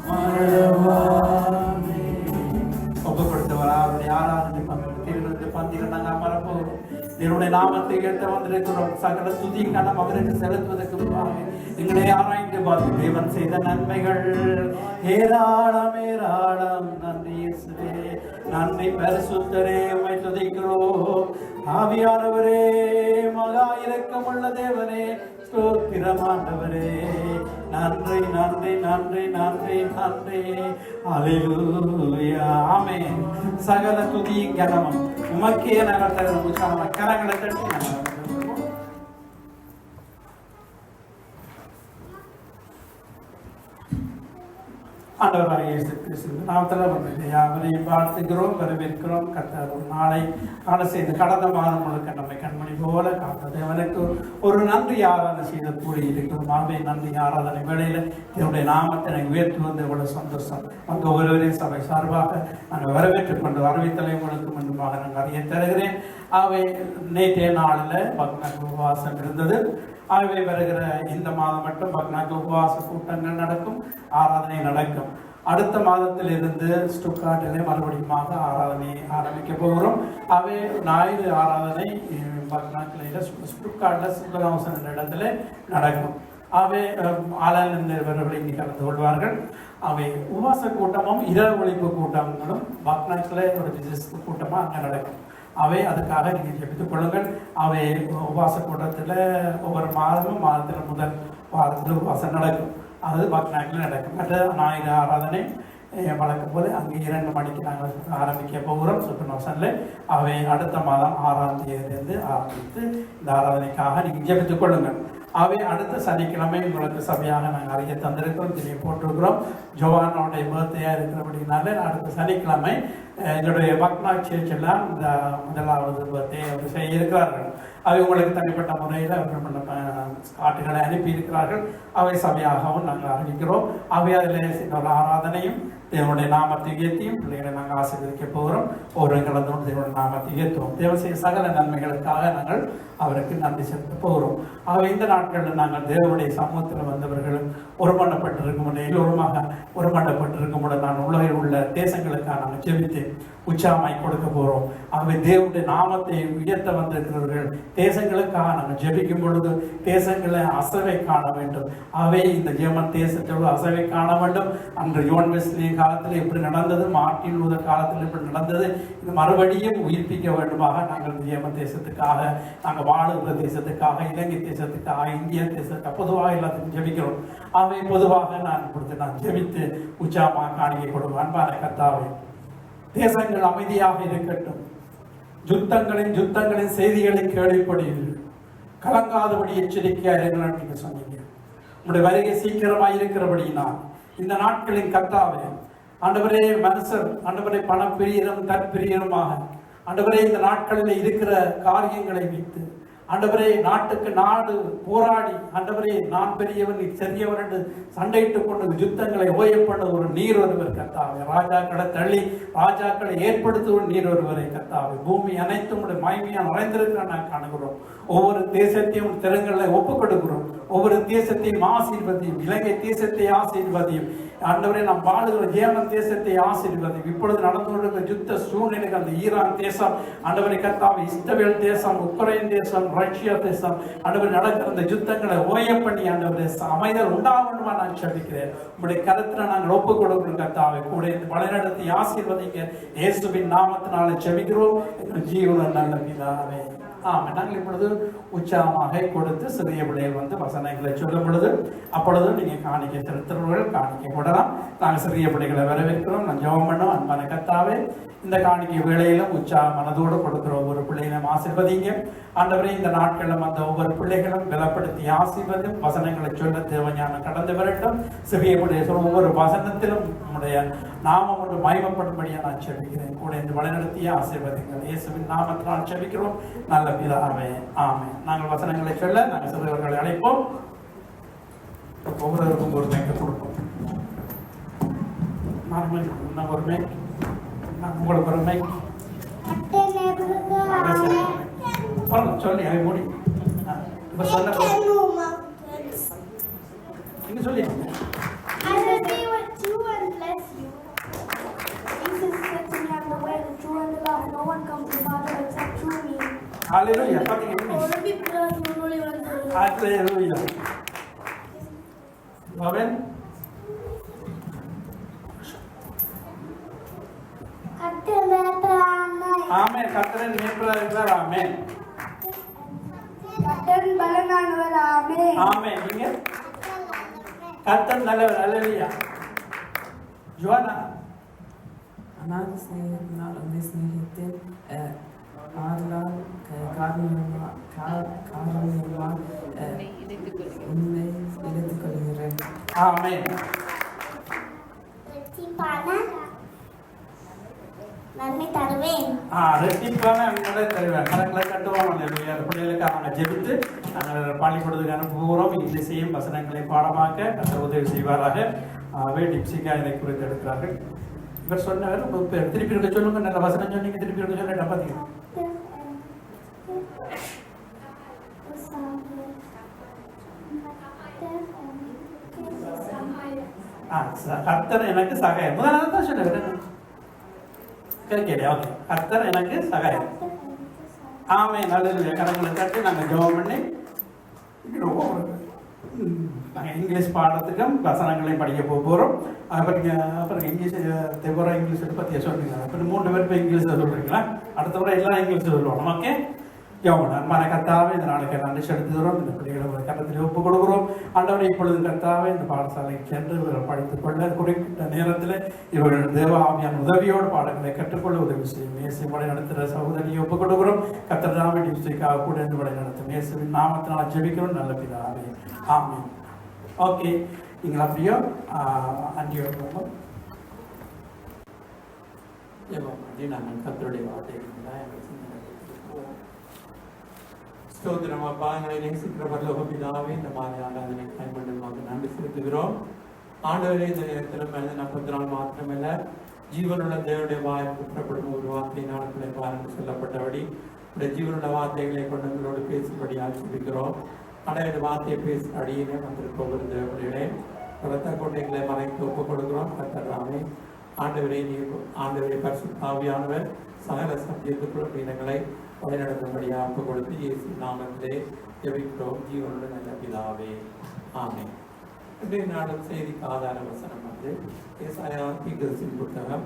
மறவாதே ஒப்புக்கொடுத்தவர் அவருடைய ஆராதனை பந்திகள் நாங்கள் மறப்போம். என்னுடைய நாமத்தை கேட்டு வந்திருக்கிறோம். சகல துதி கணம் அவருக்கு செலுத்துவதற்கு முன்பாக எங்களை ஆராய்ந்து பார்த்து தேவன் செய்த நன்மைகள் ஏராளம் ஏராளம். நன்றி இயேசுவே, நன்றி பரிசுத்தரே, உம்மை துதிக்கிறோம். ஆவியானவரே, மகா இரக்கமுள்ள தேவனே, ஸ்தோத்திரம் ஆண்டவரே. நன்றி நன்றி நன்றி நன்றி. அல்லேலூயா. ஆமென். சகல துதியும் கனமும் உமக்கே நாங்கள் தருகிறோம். உற்சாகமாக கரங்களை தட்டி நாங்கள் ஆண்டவராகிய இயேசு கிறிஸ்துவின் நாமத்தில் வந்து யாவரையும் வாழ்த்துகிறோம், வரவேற்கிறோம். கர்த்தர் ஒரு நாளை காண செய்து கடந்த மாதம் முழுக்க நம்மை கண்மணி போல காத்தது அவனுக்கு ஒரு நன்றி ஆராதனை செய்த கூடி இருக்கிறோம். ஆகவே நன்றி ஆராதனை வேளையில் என்னுடைய நாமத்தினை உயர்த்தி வந்து இவ்வளவு சந்தோஷம். அங்கே ஒருவரையும் சபை சார்பாக நாங்கள் வரவேற்றுக் கொண்டு அறிவித்தலை உங்களுக்கு முன்பாக நாங்கள் அறிய தருகிறேன். ஆகவே நேற்றைய நாளில் பக்தர்கள் உபவாசம் இருந்தது. ஆகவே வருகிற இந்த மாதம் மட்டும் பக்தர்கள் உபவாச கூட்டங்கள் நடக்கும், ஆராதனை நடக்கும். அடுத்த மாதத்தில் இருந்து ஸ்டுட்கார்ட்டிலே மறுபடியும் ஆராதனை ஆரம்பிக்க போகிறோம். ஆகவே ஞாயிறு ஆராதனை பக்தர்களில் ஸ்டுட்கார்ட்டில் சிம்பலாசன் என்ற இடத்துல நடக்கும். ஆகவே ஆலயவர்களை இங்கே கலந்து கொள்வார்கள். அவை உபவாச கூட்டமும் இரவு ஒழிப்பு கூட்டங்களும் பக்தர்களில் ஒரு விசேஷ கூட்டமாக அங்கே நடக்கும். அவை அதுக்காக நீங்கள் ஜெபித்துக் கொள்ளுங்கள். அவை உபவாச கூட்டத்தில் ஒவ்வொரு மாதத்தில் முதல் வாரத்தில் உபவாசம் நடக்கும். அது பக்தநாயக்கில் நடக்கும். மற்ற ஞாயிறு ஆராதனை வழக்கம் போல அங்கே 2 மணிக்கு நாங்கள் ஆரம்பிக்க போகிறோம் சுப்பனோசனில். அவை அடுத்த மாதம் 6ஆம் தேதியிலிருந்து ஆரம்பித்து இந்த ஆராதனைக்காக நீங்கள் ஜெபித்துக் கொள்ளுங்கள். அவை அடுத்த சனிக்கிழமை உங்களுக்கு சபையாக நாங்கள் அறிய தந்திருக்கிறோம், தெரிய போட்டிருக்கிறோம். ஜோவானோடைய பர்த்டேயாக இருக்கிறபடினால அடுத்த சனிக்கிழமை எங்களுடைய பக்னா சேர்ச் எல்லாம் இந்த முதலாவது பர்த்டே அவர் செய்ய இருக்கிறார்கள். அவை உங்களுக்கு தனிப்பட்ட முறையில் காட்டுகளை அனுப்பி இருக்கிறார்கள். அவை சபையாகவும் நாங்கள் அறிவிக்கிறோம். அவை அதில் ஒரு ஆராதனையும் தேவனுடைய நாமத்தை உயர்த்தியும் பிள்ளைகளை நாங்கள் ஆசீர்வதிக்க போகிறோம். ஒரு கலந்து தேவனுடைய நாமத்தை உயர்த்துவோம். தேவன் செய்ய சகல நன்மைகளுக்காக நாங்கள் அவருக்கு நன்றி செலுத்த போகிறோம். ஆகவே இந்த நாட்களில் நாங்கள் தேவனுடைய சமூகத்தில் வந்தவர்களும் ஒருமனப்பட்டிருக்கும் எல்லோருமாக ஒருமனப்பட்டிருக்கும் நான் உலகில் உள்ள தேசங்களுக்காக நாங்கள் ஜெபித்து உற்சாகமாய் கொடுக்க போகிறோம். ஆகவே தேவனுடைய நாமத்தை உயர்த்த வந்திருக்கிறவர்கள் தேசங்களுக்காக நாங்கள் ஜெபிக்கும் பொழுது தேசங்களை அசைவை காண வேண்டும். ஆகவே இந்த ஜெர்மன் தேசத்தோடு அசைவை காண வேண்டும். அன்று யோன் வெஸ்லி காலத்தில் இப்படி நடந்தது, மார்ட்டின் லூதர் காலத்தில் இப்படி நடந்தது, இது மறுபடியும் உயிர்ப்பிக்க வேண்டுமாக நாங்கள் ஜெர்மன் தேசத்துக்காக, நாங்கள் வாழுகிற தேசத்துக்காக, இலங்கை தேசத்துக்காக, இந்திய தேசத்துக்காக பொதுவாக எல்லாத்துக்கும் ஜெபிக்கிறோம். ஆகவே பொதுவாக நான் ஜெபித்து உற்சாகமாக காணிக்கை கொடுவேன். அன்பான கர்த்தாவே, தேசங்கள் அமைதியாக இருக்கட்டும். யுத்தங்களின் செய்திகளை கேள்விப்படுவீர்கள். கலங்காதபடி எச்சரிக்கையாக இருங்கள் நீங்க சொன்னீங்க. உங்களுடைய வருகை சீக்கிரமாக இருக்கிறபடினால் இந்த நாட்களின் கர்த்தாவே, ஆண்டவரே மனுஷர் ஆண்டவரே பணப்பிரியரும் தற்பிரியருமாக ஆண்டவரே இந்த நாட்களில் இருக்கிற காரியங்களை வைத்து ஆண்டவரே நாட்டுக்கு நாடு போராடி ஆண்டவரே நான் பெரியவன் நீ சிறியவன் என்று சண்டையிட்டுக் கொண்டு யுத்தங்களை ஓயப்பட ஒரு நீர் ஒருவர் கர்த்தாவே, ராஜாக்களை தள்ளி ராஜாக்களை ஏற்படுத்தும் நீர் ஒருவரை கர்த்தாவே, பூமி அனைத்தும் மகிமையா நிறைந்திருக்கிற நான் காணுகிறோம். ஒவ்வொரு தேசத்தையும் திறங்களை ஒப்புக் கொடுக்கிறோம். ஒவ்வொரு தேசத்தையும் ஆசீர்வதியும், இலங்கை தேசத்தை ஆசீர்வதியும் ஆண்டவரே, நாம் வாழுகிற ஜெர்மன் தேசத்தை ஆசீர்வதியும். இப்பொழுது நடந்து கொண்டிருக்கிற யுத்த சூழ்நிலைகள் அந்த ஈரான் தேசம் ஆண்டவரை கர்த்தாவே, இஸ்ரவேல் தேசம், உக்ரைன் தேசம், ரஷ்யா தேசம் ஆண்டவரை நடக்கிற அந்த யுத்தங்களை ஓய பண்ணி ஆண்டவரே அமைதல் உண்டாகணுமா நான் ஜெபிக்கிறேன். உங்களுடைய கருத்தில் நாங்கள் ஒப்புக் கொடுக்கிறோம் கர்த்தாவே. கூட வழிநடத்தி ஆசீர்வதிங்க இயேசுவின் நாமத்தினால ஜெபிக்கிறோம் ஜீவன நல்ல பிதாவே. ஆமாம், நாங்கள் இப்பொழுது உற்சாகமாக கொடுத்து சிறிய பிள்ளைகள் வந்து வசனங்களை சொல்லும் பொழுது அப்பொழுது நீங்கள் காணிக்கை செலுத்துறவர்கள் காணிக்கை கொடலாம். நாங்கள் சிறிய பிள்ளைகளை வரவேற்கிறோம். நான் ஜெபம் பண்ணோம். அன்பான கர்த்தாவே, இந்த காணிக்கை வேளையிலும் உற்சாக மனதோடு கொடுக்குற ஒவ்வொரு பிள்ளைகளும் ஆசீர்வதிங்க ஆண்டவரே. இந்த நாட்களில் அந்த ஒவ்வொரு பிள்ளைகளும் பலப்படுத்தி ஆசீர்வதும் வசனங்களை சொல்ல தேவஞானம் கடந்து வரட்டும். சிறிய பிள்ளைகள் ஒவ்வொரு வசனத்திலும் நம்முடைய நாமம் ஒன்று மகிமைப்படும்படியாக நான் செபிக்கிறேன். கூட இந்த வழிநடத்திய ஆசீர்வதிங்கள் இயேசுவின் நாமத்தினால் செபிக்கிறோம் நல்ல பிதாவே. ஆமென். நாங்கள் வசனங்களை சொல்ல நாங்கள் சிறுவர்களை அழைப்போம். ஒவ்வொருவருக்கும் ஒரு மேய்க்க கொடுப்போம். நான் ஒரு மேய்க், உங்களுக்கு ஒரு மேய்க் சொல்லி அதை மூடி இப்ப சொல்ல நீங்க சொல்லி No one comes to the Father except through me. Hallelujah. Hallelujah. Amen. Amen. கர்த்தரின் மேய்ப்பராக இருக்கிறார். ஆமென். கர்த்தரின் பலனானவர். ஆமென். ஆமென். நீங்க கர்த்தர் நல்லவர். அல்லேலூயா. ஜோனா අනාථ ස්නේහිතனால் අන්‍ය ස්නේහිතෙන් ආරලා කාරණා உன்னை இழுத்துக் கொள்கிறேன். ஆமென். நன்மை தருவேன். ரெட்டிப்பான அங்கே தருவேன். கணக்கில் கட்டுவோம். அல்லேலூயா. பிள்ளைகளுக்கு அவங்க ஜெபித்து நாங்கள் பள்ளிக்கூடத்துக்கு அனுப்புகிறோம். இங்கிலீஷையும் வசனங்களை பாடமாக்க கர்த்தர் உதவி செய்வாராக. டிப்சிகா இதை குறித்து எடுக்கிறார்கள். இவர் சொன்னவர் திருப்பி இருக்க சொல்லுங்க. நல்ல வசனம் சொன்னீங்க. திருப்பி இருக்க சொல்ல பார்த்தீங்க. கர்த்தர் எனக்கு சகாயம். முதலாவது தான் சொன்னவர். கேட்கலையா? ஓகே. கர்த்தர் எனக்கு சகாயம். ஆமென். நல்லது. கணக்கில் தட்டி நாங்கள் ஜெபம் பண்ணி நாங்கள் இங்கிலீஷ் பாடத்துக்கும் வசனங்களை படிக்க போகிறோம். அப்புறம் இங்கிலீஷ் தெவரா இங்கிலீஷ் பற்றிய சொல்றீங்க. அப்புறம் 3 பேர் இப்போ இங்கிலீஷில் சொல்கிறீங்களா? அடுத்த முறை எல்லாம் இங்கிலீஷில் சொல்லுவோம். ஓகே. யோகன் அன்பான கர்த்தாவே, இந்த நாளைக்கு நன்றி செலுத்துகிறோம். இந்த பிள்ளைகளை கருத்தில் ஒப்புக் கொடுக்கிறோம். ஆண்டவரை இப்பொழுது கர்த்தாவே இந்த பாடசாலைக்கு சென்று இவர்கள் படித்துக் கொள்ள குறிப்பிட்ட நேரத்தில் இவர்கள் தேவ ஆவியான உதவியோடு பாடங்களை கற்றுக்கொள்ள உதவி செய்யும். இயேசுவை நடத்துகிற சகோதரியை ஒப்புக் கொடுக்கிறோம். கர்த்தராவே டிஸ்ட்ரிக்டாக கூட இருந்து வழி நடத்தும். இயேசுவின் நாமத்தினால் ஜெபிக்கிறோம். நல்ல பிதாவே. ஆமென். ஓகே. நீங்கள் அப்படியோ அன்றியோட போகும். நாங்கள் கர்த்தருடைய வார்த்தை ஸ்தோத்திரம். அப்பா, எங்களை நேசிக்கிற பரலோக பிதாவே, இந்த மாதிரி ஆராதனை பயன்படுத்தும் நன்றி செலுத்துகிறோம். ஆண்டவரே, இந்த நேரத்தில் மனிதன் அப்பத்தினால் மாத்திரமல்ல, ஜீவனுள்ள தேவனுடைய வாய் குற்றப்படும் ஒரு வார்த்தை நாட்களை பாருங்கள் சொல்லப்பட்டபடி இந்த ஜீவனுள்ள வார்த்தைகளை கொண்டு எங்களோடு பேசும்படி ஆட்சிக்கிறோம். ஆனால் இந்த வார்த்தையை பேச அடியிலே வந்திருக்கோம். தேவனுடைய ரத்த கோட்டைகளை மறைத்து ஒப்புக் கொடுக்கிறோம். கர்த்தராமே, ஆண்டவரே, ஆண்டவரே பரிசுத்த ஆவியானவர் சகல சத்தியத்துக்குள் இடங்களை வழிநடத்தும்படியாக ஒப்புக் கொடுத்து இயேசு நாமத்திலே ஜெபிக்கிறோம். ஜீவனுள்ள நல்ல பிதாவே. ஆமென். இன்றைய நாளும் செய்திக்கு ஆதார வசனம் வந்து ஏசாயா தீர்க்கதரிசியின் புத்தகம்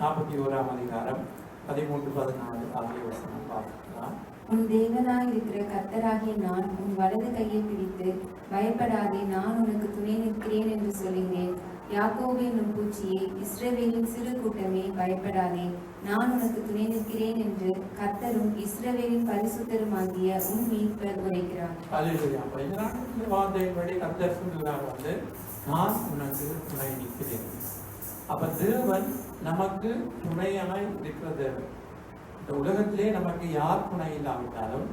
41ஆம் அதிகாரம் 13-14 ஆகிய வசனம் வாசிக்கலாம். உன் தேவனாய் இருக்கிற கர்த்தராகிய நான் உன் வலது கையை பிடித்து பயப்படாதே, நான் உனக்கு துணை நிற்கிறேன் என்று சொல்கிறேன். யாக்கோபு என்னும் பூச்சியே, இஸ்ரவேலின் சிறு கூட்டமே, பயப்படாதே, நான் உனக்கு துணை நிற்கிறேன் என்று கர்த்தரும் இஸ்ரவேலின் பரிசுத்தருமாகிய உன் மீட்பர் உரைக்கிறார். இந்த வார்த்தையின்படி கர்த்தர் சொல்லுகிறார் வந்து, நான் உனக்கு துணை நிற்கிறேன். அப்ப தேவன் நமக்கு துணையாய் இருக்கிற தேவன். இந்த உலகத்திலே நமக்கு யார் துணை இல்லாவிட்டாலும்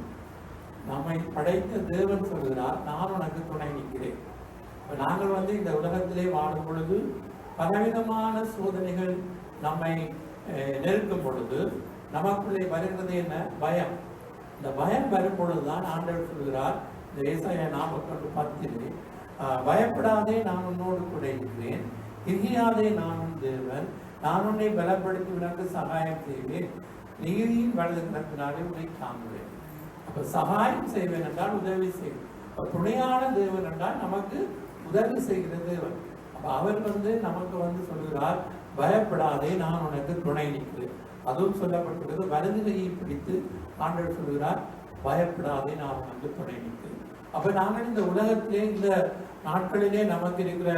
நம்மை படைத்த தேவன் சொல்கிறார், நான் உனக்கு துணை நிற்கிறேன். நாங்கள் வந்து இந்த உலகத்திலே வாழும் பொழுது பலவிதமான சோதனைகள் நம்மை நெருக்கும் பொழுது நமக்குள்ளே வருகிறது என்ன? பயம். இந்த பயம் வரும் பொழுதுதான் ஆண்டவர் சொல்கிறார், இந்த ஏசாயா 41:10, பயப்படாதே, நான் உன்னோடு கூட இருக்கிறேன், திகியாதே, நான் உன் தேவன், நான் உன்னை பலப்படுத்தி உனக்கு சகாயம் செய்வேன், நீதியின் வலது கரத்தினாலே உன்னை தாங்குவேன். அப்ப சகாயம் செய்வேன் என்றால் உதவி செய்வேன். துணையான தேவன் என்றால் நமக்கு உதவி செய்கிற தேவன். அப்ப அவர் வந்து நமக்கு வந்து சொல்கிறார், பயப்படாதே, நான் உனக்கு துணை நிற்கிறேன். அதுவும் சொல்லப்பட்டிருக்கிறது, வலது கையை பிடித்து ஆண்டவர் சொல்கிறார், பயப்படாதே, நான் உனக்கு துணை நிற்கிறேன். அப்ப நாங்கள் இந்த உலகத்திலே இந்த நாட்களிலே நமக்கு இருக்கிற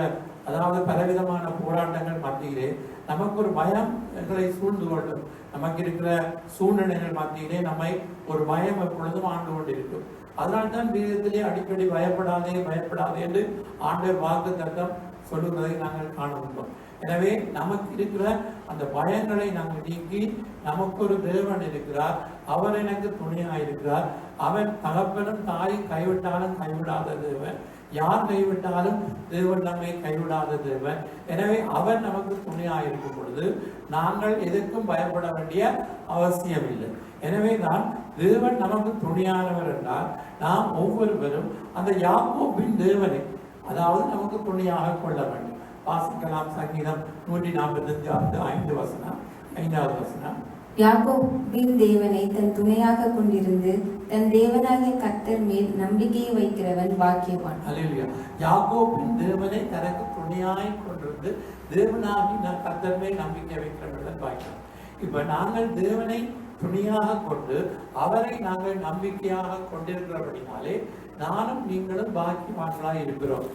அதாவது பலவிதமான போராட்டங்கள் மத்தியிலே நமக்கு ஒரு பயம் எங்களை சூழ்ந்து கொள்ளும். நமக்கு இருக்கிற சூழ்நிலைகள் மத்தியிலே நம்மை ஒரு பயம் எப்பொழுதும் ஆண்டு கொண்டிருக்கும். அதனால்தான் வேதத்திலே அடிக்கடி பயப்படாதே பயப்படாதே என்று ஆண்டவர் வாக்குத்தத்தம் சொல்லுவதை நாங்கள் காணுகின்றோம். எனவே நமக்கு இருக்கிற அந்த பயங்களை நாங்கள் நீக்கி நமக்கு ஒரு தேவன் இருக்கிறார், அவர் எனக்கு துணையாக இருக்கிறார். அவன் தகப்பனும் தாய் கைவிட்டாலும் கைவிடாத தேவன், யார் கைவிட்டாலும் தேவன் நம்மை கைவிடாத தேவன். எனவே அவர் நமக்கு துணையாக இருக்கும் பொழுது நாங்கள் எதற்கும் பயப்பட வேண்டிய அவசியம் இல்லை. எனவே தான் தேவன் நமக்கு துணையானவர் என்றால் நாம் ஒவ்வொருவரும் அந்த யாக்கோபின் தேவனை அதாவது நமக்கு துணையாக கொள்ள வேண்டும். வாசிக்கலாம். சங்கீதம் 145 வசனம் 5வது வசனம். யாக்கோபின் தேவனை தன் துணையாக கொண்டிருந்து தன் தேவனாகிய கர்த்தர் மேல் நம்பிக்கையை வைக்கிறவன் பாக்கியவான். அல்லேலூயா. யாக்கோபின் தேவனை தனக்கு துணையாய் கொண்டிருந்து தேவனாகி கர்த்தர் மேல் நம்பிக்கை வைக்கிறவன் பாக்கியவான். இப்ப நாங்கள் தேவனை துணையாக கொண்டு அவரை நாங்கள் நம்பிக்கையாக கொண்டிருக்கிறபடினாலே நானும் நீங்களும் பாக்கியவான்களாய் இருக்கிறோம்.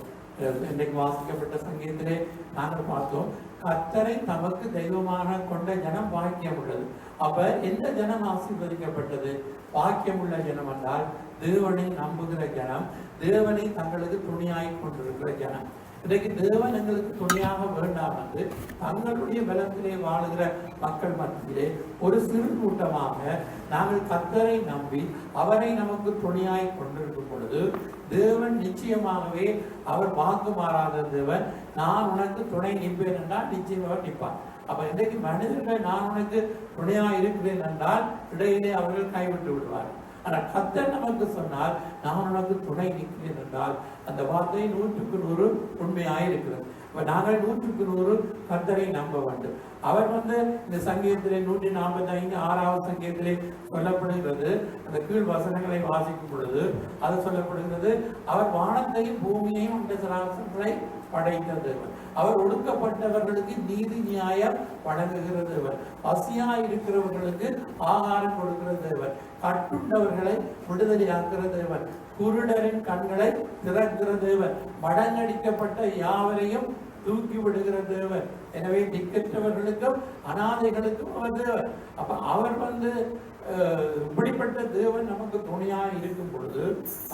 இன்றைக்கு வாசிக்கப்பட்ட சங்கீதத்திலே நாங்கள் பார்த்தோம், கர்த்தரை தமக்கு தெய்வமாக கொண்ட ஜனம் பாக்கியம் உள்ளது. அப்ப எந்த ஜனம் ஆசீர்வதிக்கப்பட்டது? பாக்கியம் உள்ள ஜனம் என்றால் தேவனை நம்புகிற ஜனம், தேவனை தங்களுக்கு துணையாய் கொண்டிருக்கிற ஜனம். இன்றைக்கு தேவன் எங்களுக்கு துணையாக வேண்டாம் என்று தங்களுடைய பலத்திலே வாழுகிற மக்கள் மத்தியிலே ஒரு சிறு கூட்டமாக நாங்கள் கர்த்தரை நம்பி அவரை நமக்கு துணையாய் கொண்டிருக்கும் பொழுது தேவன் நிச்சயமாகவே அவர் வாக்கு மாறாத தேவன். நான் உனக்கு துணை நிற்பேன் என்றால் நிச்சயமாக நிற்பார். அப்ப இன்றைக்கு மனிதர்கள் நான் உனக்கு துணையா இருக்கிறேன் என்றால் இடையிலே அவர்கள் கைவிட்டு விடுவார். ஆனால் கர்த்தர் நமக்கு சொன்னால் நான் உனக்கு துணை நிற்கிறேன் என்றால் அந்த வார்த்தை 100க்கு 100 உண்மையாயிருக்கிறது. இப்ப நாங்கள் 100க்கு 100 கர்த்தரை நம்ப வேண்டும். அவர் இந்த சங்கீதத்திலே 145 6வது சங்கீதத்திலே சொல்லப்படுகிறது, அந்த கீழ் வசனங்களை வாசிக்கும் பொழுது அது சொல்லப்படுகிறது, அவர் வானத்தையும் பூமியையும் அந்த சராசரங்களை படைத்த தேவன். அவர் ஒடுக்கப்பட்டவர்களுக்கு நீதி நியாயம் வழங்குகிற தேவன். பசியாய் இருக்கிறவர்களுக்கு ஆகாரம் கொடுக்கிற தேவன். கட்டுண்டவர்களை விடுதலையாக்குற தேவன். குருடரின் கண்களை திறக்கிற தேவன். மடங்கடிக்கப்பட்ட யாவரையும் தூக்கி விடுகிற தேவன். எனவே திக்கற்றவர்களுக்கும் அனாதைகளுக்கும் அவர் தேவன். அப்ப அவர் இப்படிப்பட்ட தேவன் நமக்கு துணையாக இருக்கும் பொழுது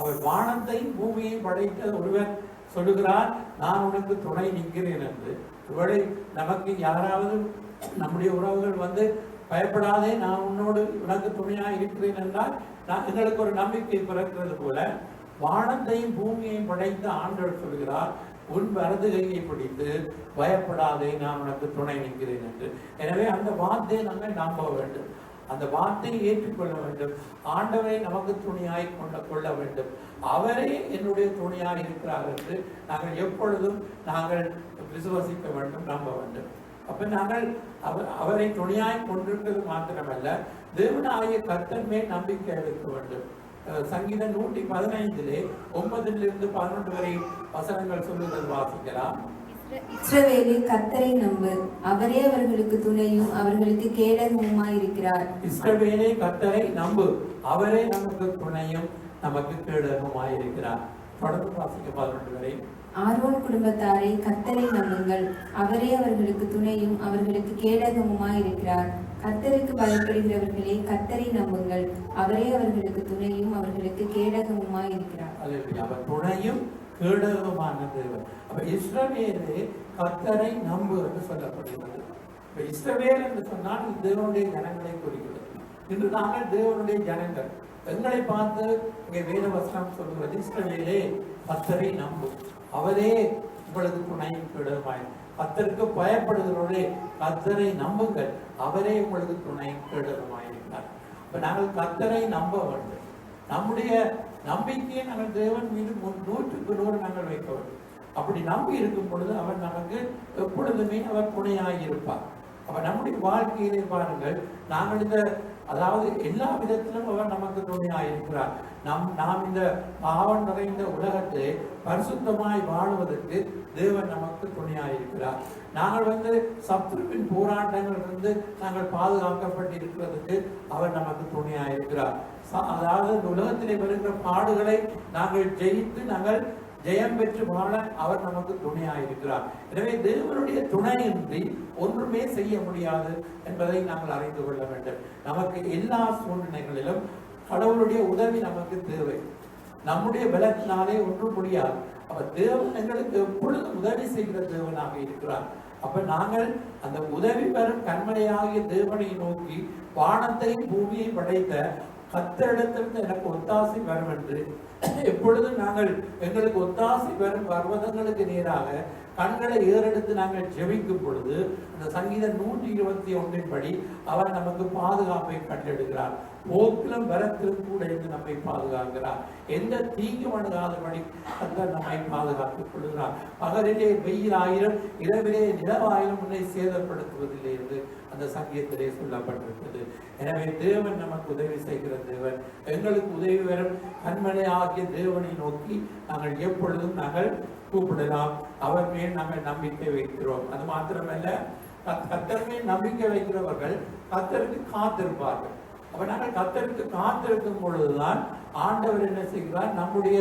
அவர் வானத்தையும் பூமியையும் படைத்த ஒருவர் சொல்லுகிறார், நான் உனக்கு துணை நிற்கிறேன் என்று. இவளை நமக்கு யாராவது நம்முடைய உறவுகள் பயப்படாதே நான் உன்னோடு உனக்கு துணையா இருக்கிறேன் என்றால் எங்களுக்கு ஒரு நம்பிக்கை பிறக்கிறது போல வானத்தையும் பூமியையும் படைத்த ஆண்டவர் சொல்கிறார், உன் வலது கையை பிடித்து பயப்படாதே நான் உனக்கு துணை நிற்கிறேன் என்று. எனவே அந்த வார்த்தையை நாங்கள் நம்ப வேண்டும், அந்த வார்த்தையை ஏற்றுக்கொள்ள வேண்டும். ஆண்டவரை நமக்கு துணையாய் கொள்ள வேண்டும். அவரே என்னுடைய துணையாக இருக்கிறார் என்று நாங்கள் எப்பொழுதும் நாங்கள் விசுவாசிக்க வேண்டும், நம்ப வேண்டும். அப்ப நாங்கள் அவரை துணையாய் கொண்டிருக்கிறது மாத்திரமல்ல, தேவனாகிய கர்த்தர் மேல் நம்பிக்கை வைக்க வேண்டும். சங்கீதம் 115 9 11 வரை வசனங்கள் சொல்லுங்கள், வாசிக்கலாம். இஸ்ரவேலே கர்த்தரை நம்பு, அவரே அவர்களுக்கு துணையும் அவர்களுக்கு கேடகமுமாயிருக்கிறார். இஸ்ரவேலே கர்த்தரை நம்பு, அவரே நமக்கு துணையும் நமக்கு கேடகமுமாயிருக்கிறார். தொடர்ந்து வாசிக்க 11 வரை. ஆரோன் குடும்பத்தாரை கர்த்தரை நம்புங்கள், அவரே அவர்களுக்கு துணையும் அவர்களுக்கு கேடகமுமாயிருக்கிறார். கர்த்தருக்கு பயப்படுகிறவர்களே கர்த்தரை நம்புங்கள், அவரே அவர்களுக்கு துணையும் அவர்களுக்கு கேடகமுமாயிருக்கிறார். அவர் துணையும் கேடகமான தேவன். அப்ப இஸ்ரவேலே கர்த்தரை நம்பு என்று சொல்லப்படுகிறது. இஸ்ரவேல் என்று சொன்னால் தேவனுடைய ஜனங்களை குறிக்கிறது. இன்று நாங்கள் தேவனுடைய ஜனங்கள். எங்களை பார்த்து இங்கே வேத வசனம் சொல்கிறது, இஸ்ரவேலே கர்த்தரை நம்பு, அவரே உங்களுக்கு துணையும் கேடகமாய். கர்த்தருக்கு பயப்படுகிறவர்களே கர்த்தரை நம்புங்கள், அவரே உங்களுக்கு துணையும் கேடகமாயிருக்கிறார். இப்ப நாங்கள் கர்த்தரை நம்ப வேண்டும். நம்முடைய நம்பிக்கையை நாங்கள் தேவன் மீது 100க்கு 100 நாங்கள் வைக்க வேண்டும். அப்படி நம்பி இருக்கும் பொழுது அவர் நமக்கு எப்பொழுதுமே அவர் துணையாய் இருப்பார். அப்ப நம்முடைய வாழ்க்கையிலே பாருங்கள், நாங்கள் அதாவது எல்லா விதத்திலும் அவர் நமக்கு துணையாய் இருக்கிறார். நாம் இந்த பாவம் நிறைந்த உலகத்திலே பரிசுத்தமாய் வாழுவதற்கு தேவன் நமக்கு துணையாய் இருக்கிறார். நாங்கள் சத்துருவின் போராட்டங்களிலிருந்து நாங்கள் பாதுகாக்கப்பட்டு இருக்கிறதுக்கு அவர் நமக்கு துணையாய் இருக்கிறார். அதாவது இந்த உலகத்திலே வருகிற பாடுகளை நாங்கள் ஜெயித்து நாங்கள் ஜெயம் பெற்று வாழ அவர் நமக்கு துணையாயிருக்கிறார். எனவே தேவனுடைய துணையின்றி ஒன்றுமே செய்ய முடியாது என்பதை நாங்கள் அறிந்து கொள்ள வேண்டும். நமக்கு எல்லா சூழ்நிலைகளிலும் கடவுளுடைய உதவி நமக்கு தேவை. நம்முடைய பலத்தினாலே ஒன்றும் முடியாது. அவர் தேவன் எங்களுக்கு எப்பொழுதும் உதவி செய்கிற தேவனாக இருக்கிறார். அப்ப நாங்கள் அந்த உதவி பெறும் கண்மலையாகிய தேவனை நோக்கி வானத்தையும் பூமியை படைத்த கர்த்தரிடத்திலிருந்து எனக்கு ஒத்தாசை வரும் என்று எப்பொழுதும் நாங்கள் எங்களுக்கு ஒத்தாசை வரும் பர்வதங்களுக்கு நேராக கண்களை ஏறெடுத்து நாங்கள் ஜெபிக்கும் பொழுது அந்த சங்கீதம் 121 படி அவர் நமக்கு பாதுகாப்பை கண்டெடுக்கிறார். போக்கிலும் வரத்திலும் கூட இருந்து நம்மை பாதுகாக்கிறார். எந்த தீங்கு அணுகாதபடி கர்த்தர் நம்மை பாதுகாத்துக் கொள்கிறார். பகலிலே வெயில் ஆயிரம் இரவிலே நிலவாயிரம் உன்னை சேதப்படுத்துவதில்லை என்று அந்த சங்கீதத்திலே சொல்லப்பட்டிருக்கிறது. எனவே தேவன் நமக்கு உதவி செய்கிற தேவன். எங்களுக்கு உதவி வரும் கண்மலை ஆகிய தேவனை நோக்கி நாங்கள் எப்பொழுதும் நாங்கள் கூப்பிடலாம். அவர் மேல் நாங்கள் நம்பிக்கை வைக்கிறோம். அது மாத்திரமல்ல, கர்த்தர் மேல் நம்பிக்கை வைக்கிறவர்கள் கர்த்தருக்கு காத்திருப்பார்கள். அப்ப நாங்கள் கர்த்தருக்கு காத்திருக்கும் பொழுதுதான் ஆண்டவர் என்ன செய்கிறார், நம்முடைய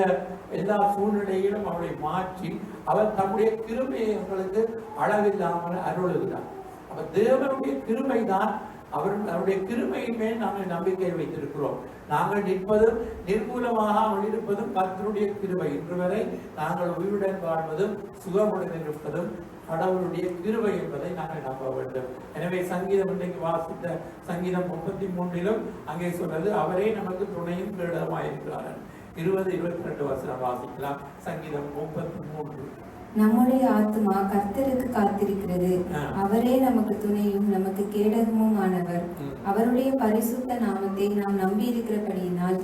எல்லா சூழ்நிலையிலும் அவரை மாற்றி அவர் தம்முடைய கிருபையை எங்களுக்கு அளவில்லாமல் அருளுகிறார். அப்ப தேவனுடைய கிருபை தான், அவருடைய கிருபையின் மேல் நாங்கள் நம்பிக்கை வைத்திருக்கிறோம். நாங்கள் நிற்பதும் நிர்மூலமாக இருப்பதும் கர்த்தருடைய கிருபை. இன்று வரை நாங்கள் உயிருடன் வாழ்வதும் சுகமுடன் இருப்பதும் கடவுளுடைய கிருபை என்பதை நாங்கள் நம்ப வேண்டும். எனவே சங்கீதம் இன்றைக்கு வாசித்த சங்கீதம் 33 அங்கே சொல்றது, அவரே நமக்கு துணையும் கேடமாயிருக்கிறார். 20-22 வசனம் வாசிக்கலாம். சங்கீதம் 33. நம்முடைய ஆத்துமா கர்த்தருக்கு காத்திருக்கிறது, அவரே நமக்கு துணையும் நமக்கு கேடகமும் ஆனவர். அவருடைய பரிசுத்த நாமத்தை நாம் நம்பி இருக்கிறபடியினால்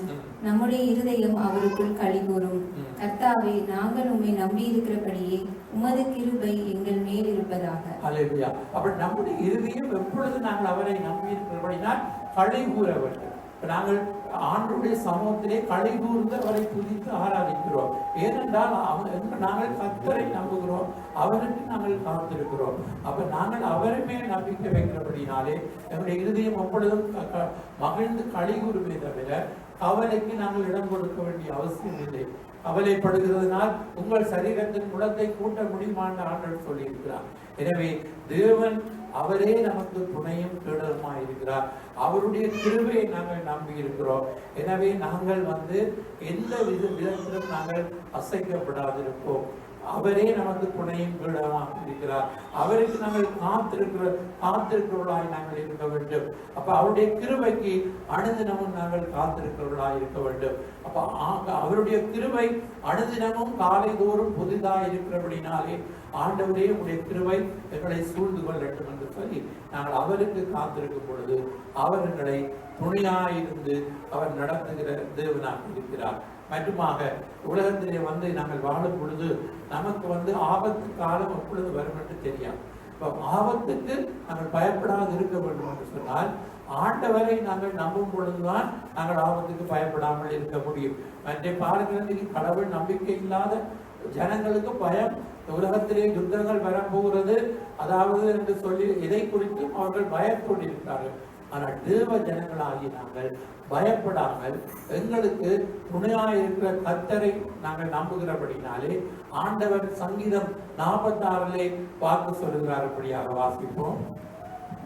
நம்முடைய இருதயம் அவருக்குள் களிகூரும். கர்த்தாவே, நாங்கள் உம்மை நம்பி இருக்கிறபடியே உமது கிருபை எங்கள் மேல் இருப்பதாக. அல்லேலூயா. அப்ப நம்முடைய இருதயம் எப்பொழுது நாங்கள் அவரை நம்பி இருக்கிறபடினால் களி கூற வேண்டும். நாங்கள் ஆண்டவருடைய சமூகத்திலே களி கூர்ந்து அவரை துதித்து ஆராதிக்கிறோம். ஏனென்றால் நாங்கள் கர்த்தரை நம்புகிறோம், அவருக்கு நாங்கள் காத்திருக்கிறோம். அப்ப நாங்கள் அவரை மேல் நம்பிக்கை வைக்கிறபடினாலே நம்முடைய இருதயம் எப்பொழுதும் மகிழ்ந்து களி கூறுமே தவிர கவலைக்கு நாங்கள் இடம் கொடுக்க வேண்டிய அவசியம் இல்லை. கவலைப்படுகிறதுனால் உங்கள் சரீரத்தின் குலத்தை கூட்ட முடியுமான்னு ஆண்டவர் சொல்லியிருக்கிறார். எனவே தேவன் அவரே நமக்கு துணையும் கேடலுமாய் இருக்கிறார். அவருடைய கிருபையை நாங்கள் நம்பி இருக்கிறோம். எனவே நாங்கள் எந்த விதத்திலும் நாங்கள் அசைக்கப்படாதிருப்போம். அவரே நமக்கு துணையும் கேடலுமாக இருக்கிறார். அவருக்கு நாங்கள் காத்திருக்கிறவர்களாய் நாங்கள் இருக்க வேண்டும். அப்ப அவருடைய கிருபைக்கு அனுதினமும் நாங்கள் காத்திருக்கிறவர்களாய் இருக்க வேண்டும். அப்ப அவருடைய கிருபை அனுதினமும் காலை தோறும் புதிதாக இருக்கிறபடினாலே ஆண்டவரே உடைய கிருபை எங்களை சூழ்ந்து கொள்ளட்டும் என்று சொல்லி நாங்கள் அவருக்கு காத்திருக்கும் பொழுது அவர் எங்களை துணையாயிருந்து அவர் நடத்துகிற தேவனாக இருக்கிறார். மட்டுமாக உலகத்திலே நாங்கள் வாழும் பொழுது நமக்கு ஆபத்து காலம் எப்பொழுது வரும் என்று தெரியாது. ஆபத்துக்கு நாங்கள் பயப்படாது இருக்க வேண்டும் என்று சொன்னால் ஆண்டவரை நாங்கள் நம்பும் பொழுதுதான் நாங்கள் ஆபத்துக்கு பயப்படாமல் இருக்க முடியும். மற்ற பாடங்களுக்கு கடவுள் நம்பிக்கை இல்லாத ஜனங்களுக்கு பயம், உலகத்திலே யுத்தங்கள் வரப்போகிறது அதாவது என்று சொல்லி இதை குறித்தும் அவர்கள் பயத்தோடு இருக்கிறார்கள். ஆனால் தேவ ஜனங்களாகி நாங்கள் பயப்படாமல் எங்களுக்கு துணையாயிருக்கிற கர்த்தரை நாங்கள் நம்புகிறபடினாலே ஆண்டவர் சங்கீதம் 46 பார்த்து சொல்லுகிறார்படியாக வாசிப்போம்.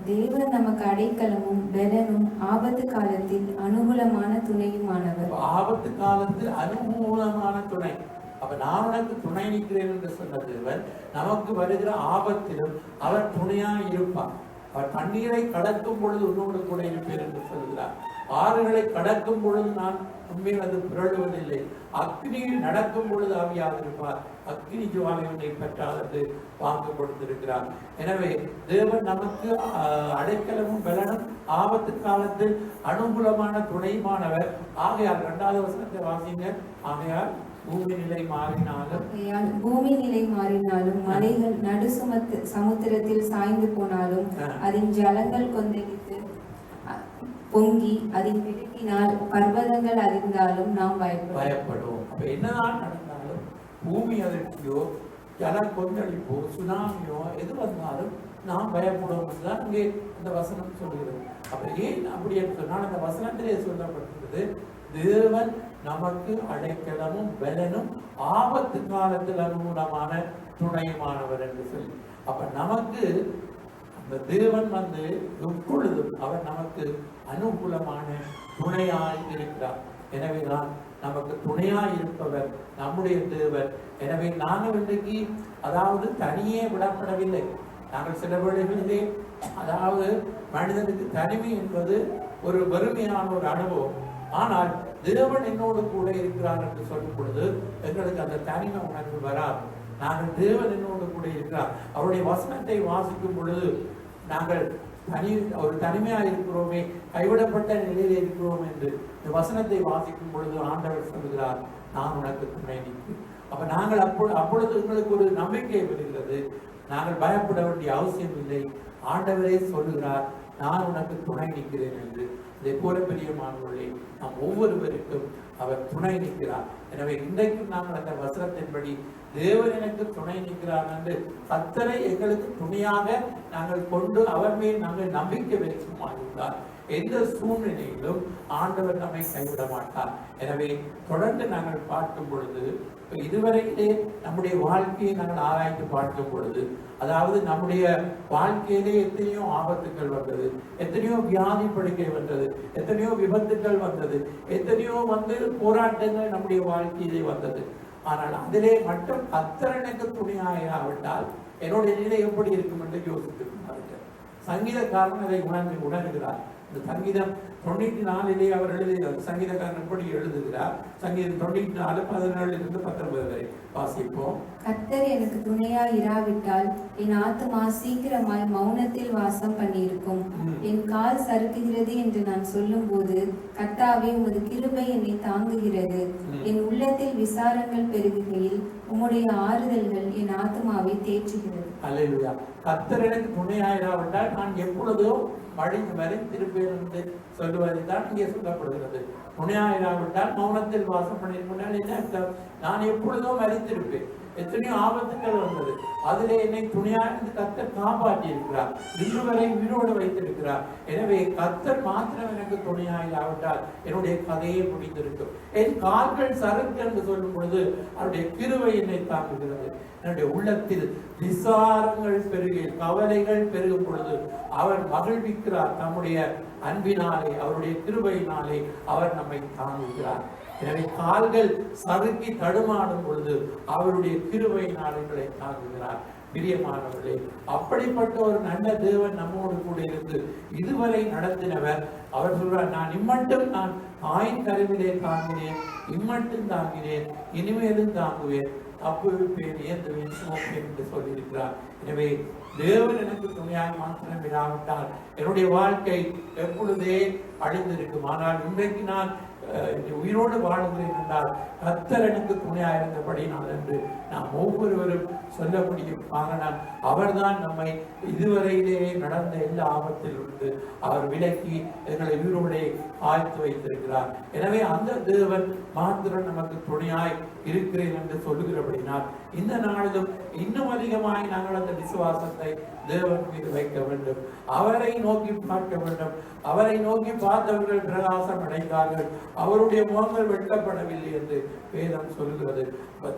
தேவன் நமக்கு அடைக்கலமும் பெலனும் ஆபத்து காலத்தில் அனுகூலமான துணையுமானவர். ஆபத்து காலத்தில் அனுகூலமான துணை. அப்ப நான் உனக்கு துணை நிற்கிறேன் என்று சொன்ன தேவன் நமக்கு வருகிற ஆபத்திலும் அவர் துணையாய் இருப்பார். அவர் தண்ணீரை கடக்கும் பொழுது உன்னோடு கூட இருப்பேன் என்று சொல்கிறார். ஆறுகளை கடக்கும் பொழுது நான் உண்மையில் அது புரளுவதில்லை. அக்னியில் நடக்கும் பொழுது ஆவியாக இருப்பார். அக்னி ஜுவாலை ஒன்றை பற்றால் என்று வாக்கு கொடுத்திருக்கிறார். எனவே தேவன் நமக்கு அடைக்கலமும் பலனும் ஆபத்து காலத்தில் அனுகூலமான துணையுமானவர். ஆகையால் 2வது வசனத்தை வாசிங்க. ஆகையால் பூமி நிலை மாறினாலும் மலைகள் நடு சமுத்திரத்தில் சாய்ந்து போனாலும் அதன் ஜலங்கள் கொந்தளித்து பொங்கி அதன் பிடிக்கினால் பர்வதங்கள் அறிந்தாலும் நாம் பயப்படுவோம். அப்ப என்னதான் நடந்தாலும் பூமி அதிர்ச்சியோ ஜல கொந்தளிப்போ சுனாமியோ எது வந்தாலும் நாம் பயப்படுவோம் தான் இங்கே இந்த வசனம் சொல்கிறது. அப்ப ஏன் அப்படி என்று சொன்னால் அந்த வசனத்திலே சொல்லப்பட்டிருக்கிறது, தேவன் நமக்கு அடைக்கலமும் பலனும் ஆபத்து காலத்தில் அனுகூலமான துணையுமானவர் என்று சொல்லி. அப்ப நமக்கு அந்த தேவன் எப்பொழுதும் அவர் நமக்கு அனுகூலமான துணையாய் இருக்கிறார். எனவேதான் நமக்கு துணையாய் இருப்பவர் நம்முடைய தேவன். எனவே நாங்கள் இன்றைக்கு அதாவது தனியே விடப்படவில்லை. நாங்கள் சில வேளைகளிலே அதாவது மனிதனுக்கு தனிமை என்பது ஒரு வறுமையான ஒரு அனுபவம். ஆனால் தேவன் என்னோடு கூட இருக்கிறார் என்று சொல்லும் பொழுது எங்களுக்கு அந்த தனிமை உணர்வு வராது. நாங்கள் தேவன் என்னோடு கூட இருக்கிறார். அவருடைய வசனத்தை வாசிக்கும் பொழுது நாங்கள் ஒரு தனிமையாக இருக்கிறோமே, கைவிடப்பட்ட நிலையில் இருக்கிறோம் என்று இந்த வசனத்தை வாசிக்கும் பொழுது ஆண்டவர் சொல்கிறார், நான் உனக்கு துணை நிற்கிறேன். அப்ப நாங்கள் அப்பொழுது எங்களுக்கு ஒரு நம்பிக்கை வருகிறது. நாங்கள் பயப்பட வேண்டிய அவசியம் இல்லை. ஆண்டவரே சொல்லுகிறார், நான் உனக்கு துணை நிற்கிறேன் என்று. இதை போல பிரியமானவர்களே, நாம் ஒவ்வொருவருக்கும் அவர் துணை நிற்கிறார். எனவே இன்றைக்கும் நாங்கள் அந்த வசனத்தின்படி தேவன் எனக்கு துணை நிற்கிறார் என்று கர்த்தரை எங்களுக்கு துணையாக நாங்கள் கொண்டு அவர் மேல் நாங்கள் நம்பிக்கை வைக்குமாயிருந்தால் எந்த சூழ்நிலையிலும் ஆண்டவர் நம்மை கைவிட மாட்டார். எனவே தொடர்ந்து நாங்கள் பார்க்கும் பொழுது, இதுவரையிலே நம்முடைய வாழ்க்கையை நாங்கள் ஆராய்ந்து பார்க்கும் பொழுது, அதாவது நம்முடைய வாழ்க்கையிலே எத்தனையோ ஆபத்துக்கள் வந்தது, எத்தனையோ வியாதி படுக்கை வந்தது, எத்தனையோ விபத்துக்கள் வந்தது, எத்தனையோ போராட்டங்கள் நம்முடைய வாழ்க்கையிலே வந்தது. ஆனால் அதிலே மட்டும் கர்த்தர் எனக்கு துணையாயிராவிட்டால் என்னுடைய நிலை எப்படி இருக்கும் என்று யோசித்து சங்கீதக்காரன் அதை உணர்கிறார். இந்த சங்கீதம் 94 அவர் எழுதுகிறார். சங்கீதக்காரன் எப்படி எழுதுகிறார்? சங்கீதம் 94 17 19 வரை வாசிப்போம். கர்த்தர் எனக்கு துணையா இராவிட்டால் என் ஆத்துமா சீக்கிரமாய் மௌனத்தில் வாசம் பண்ணியிருக்கும். என் கால் சறுக்குகிறது என்று நான் சொல்லும் போது, கர்த்தாவே உமது கிருபை என்னை தாங்குகிறது. என் உள்ளத்தில் விசாரங்கள் பெருகுகையில் உம்முடைய ஆறுதல்கள் என் ஆத்துமாவை தேற்றுகிறது. அல்லேலூயா. கர்த்தர் எனக்கு துணையாயிராவிட்டால் நான் எப்பொழுதோ மறைந்திருப்பேன் என்று சொல்லுவதை தான் இங்கே சொல்லப்படுகிறது. துணையாயிராவிட்டால் மௌனத்தில் வாசம் பண்ணியிருந்தால் என்ன அர்த்தம்? நான் எப்பொழுதோ மறைந்திருப்பேன். எத்தனையோ ஆபத்துக்கள் வந்தது, அதிலே என்னை துணையாக கர்த்தர் காப்பாற்றி இருக்கிறார், இன்று வரை உயிரோடு வைத்திருக்கிறார். எனவே கர்த்தர் மாத்திரம் எனக்கு துணையாயிராவிட்டால் என்னுடைய கதையை முடிந்திருக்கும். என் கால்கள் சறுக்கு என்று சொல்லும் பொழுது அவருடைய கிருபை என்னை தாங்குகிறது. என்னுடைய உள்ளத்தில் விசாரங்கள் பெருகி கவலைகள் பெருகும் பொழுது அவர் மகிழ்விக்கிறார். நம்முடைய அன்பினாலே, அவருடைய கிருபையினாலே அவர் நம்மை தாங்குகிறார். எனவே கால்கள் சறுக்கி தடுமாடும் பொழுது அவருடைய கிருபையினால் எங்களை தாங்குகிறார். பிரியமானவர்களே, அப்படிப்பட்ட ஒரு நல்ல தேவன் நம்மோடு கூட இருந்து இதுவரை நடத்தினவர். அவர் சொல்றார், நான் இம்மட்டும் நான் தாயின் கருவிலே தாங்கினேன், இம்மட்டும் தாங்கினேன், இனிமேலும் தாங்குவேன், தப்புவிப்பேன், ஏந்துவேன், சுமப்பேன் என்று சொல்லியிருக்கிறார். எனவே தேவன் எனக்கு துணையாக மாத்திரம் இராவிட்டால் என்னுடைய வாழ்க்கை எப்பொழுதே அழிந்திருக்கும். ஆனால் இன்றைக்கு நான் உயிரோடு வாழுகிறேன் என்றால் கர்த்தர் எனக்கு துணையாக இருந்தபடினால் என்று நாம் ஒவ்வொருவரும் சொல்ல முடியும். காரணம், அவர்தான் நம்மை இதுவரையிலேயே நடந்த எல்லா ஆபத்தில் இருந்து அவர் விலக்கி எங்களை உயிரோடே ஆய்த்து வைத்திருக்கிறார். எனவே அந்த தேவன் மாத்திரம் நமக்கு துணையாய் இருக்கிறேன் என்று சொல்லுகிறபடினால் இந்த நாளிலும் இன்னும் அதிகமாய் நாங்கள் அந்த விசுவாசத்தை தேவன் மீது வைக்க வேண்டும். அவரை நோக்கி பார்க்க வேண்டும். அவரை நோக்கி பார்த்தவர்கள் பிரகாசம் அடைந்தார்கள், அவருடைய முகங்கள் வெட்டப்படவில்லை என்று வேதம் சொல்கிறது.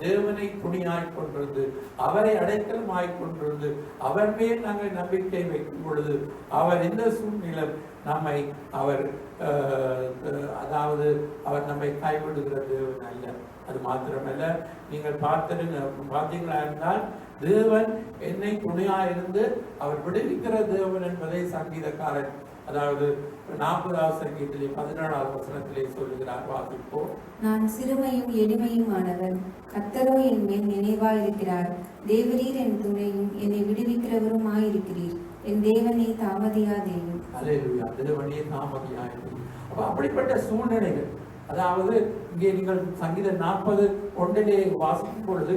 தேவனை துணியாய் கொண்டிருந்து அவரை அடைக்கலமாய் கொண்டிருந்து அவர் மேல் நாங்கள் நம்பிக்கை வைக்கும் பொழுது அவர் எந்த சூழ்நிலை நம்மை அவர் நம்மை கைவிடுகிற தேவன் அல்ல. அது மாத்திரமல்ல, நீங்கள் பார்த்தீங்களா இருந்தால் தேவன் என்னை துணையாயிருந்து அவர் விடுவிக்கிற தேவன் என்பதை சங்கீதக்காரன், அதாவது 40வது சங்கீதத்திலே 17வது வசனத்திலே சொல்லுகிறார். வாசிப்போம். நான் சிறுமையும் எளிமையுமானவன், கர்த்தரோ என் மேல் நினைவாயிருக்கிறார். தேவரீர் என் துணையும் என்னை விடுவிக்கிறவருமாயிருக்கிறீர். என் தேவனே தாமதியாதேயும். அல்லேலூயா. தேவனே தாமதியாதேயும். அப்ப அப்படிப்பட்ட சூழ்நிலைகள், அதாவது இங்கே நீங்கள் சங்கீதம் 40:1 வாசிக்கும் பொழுது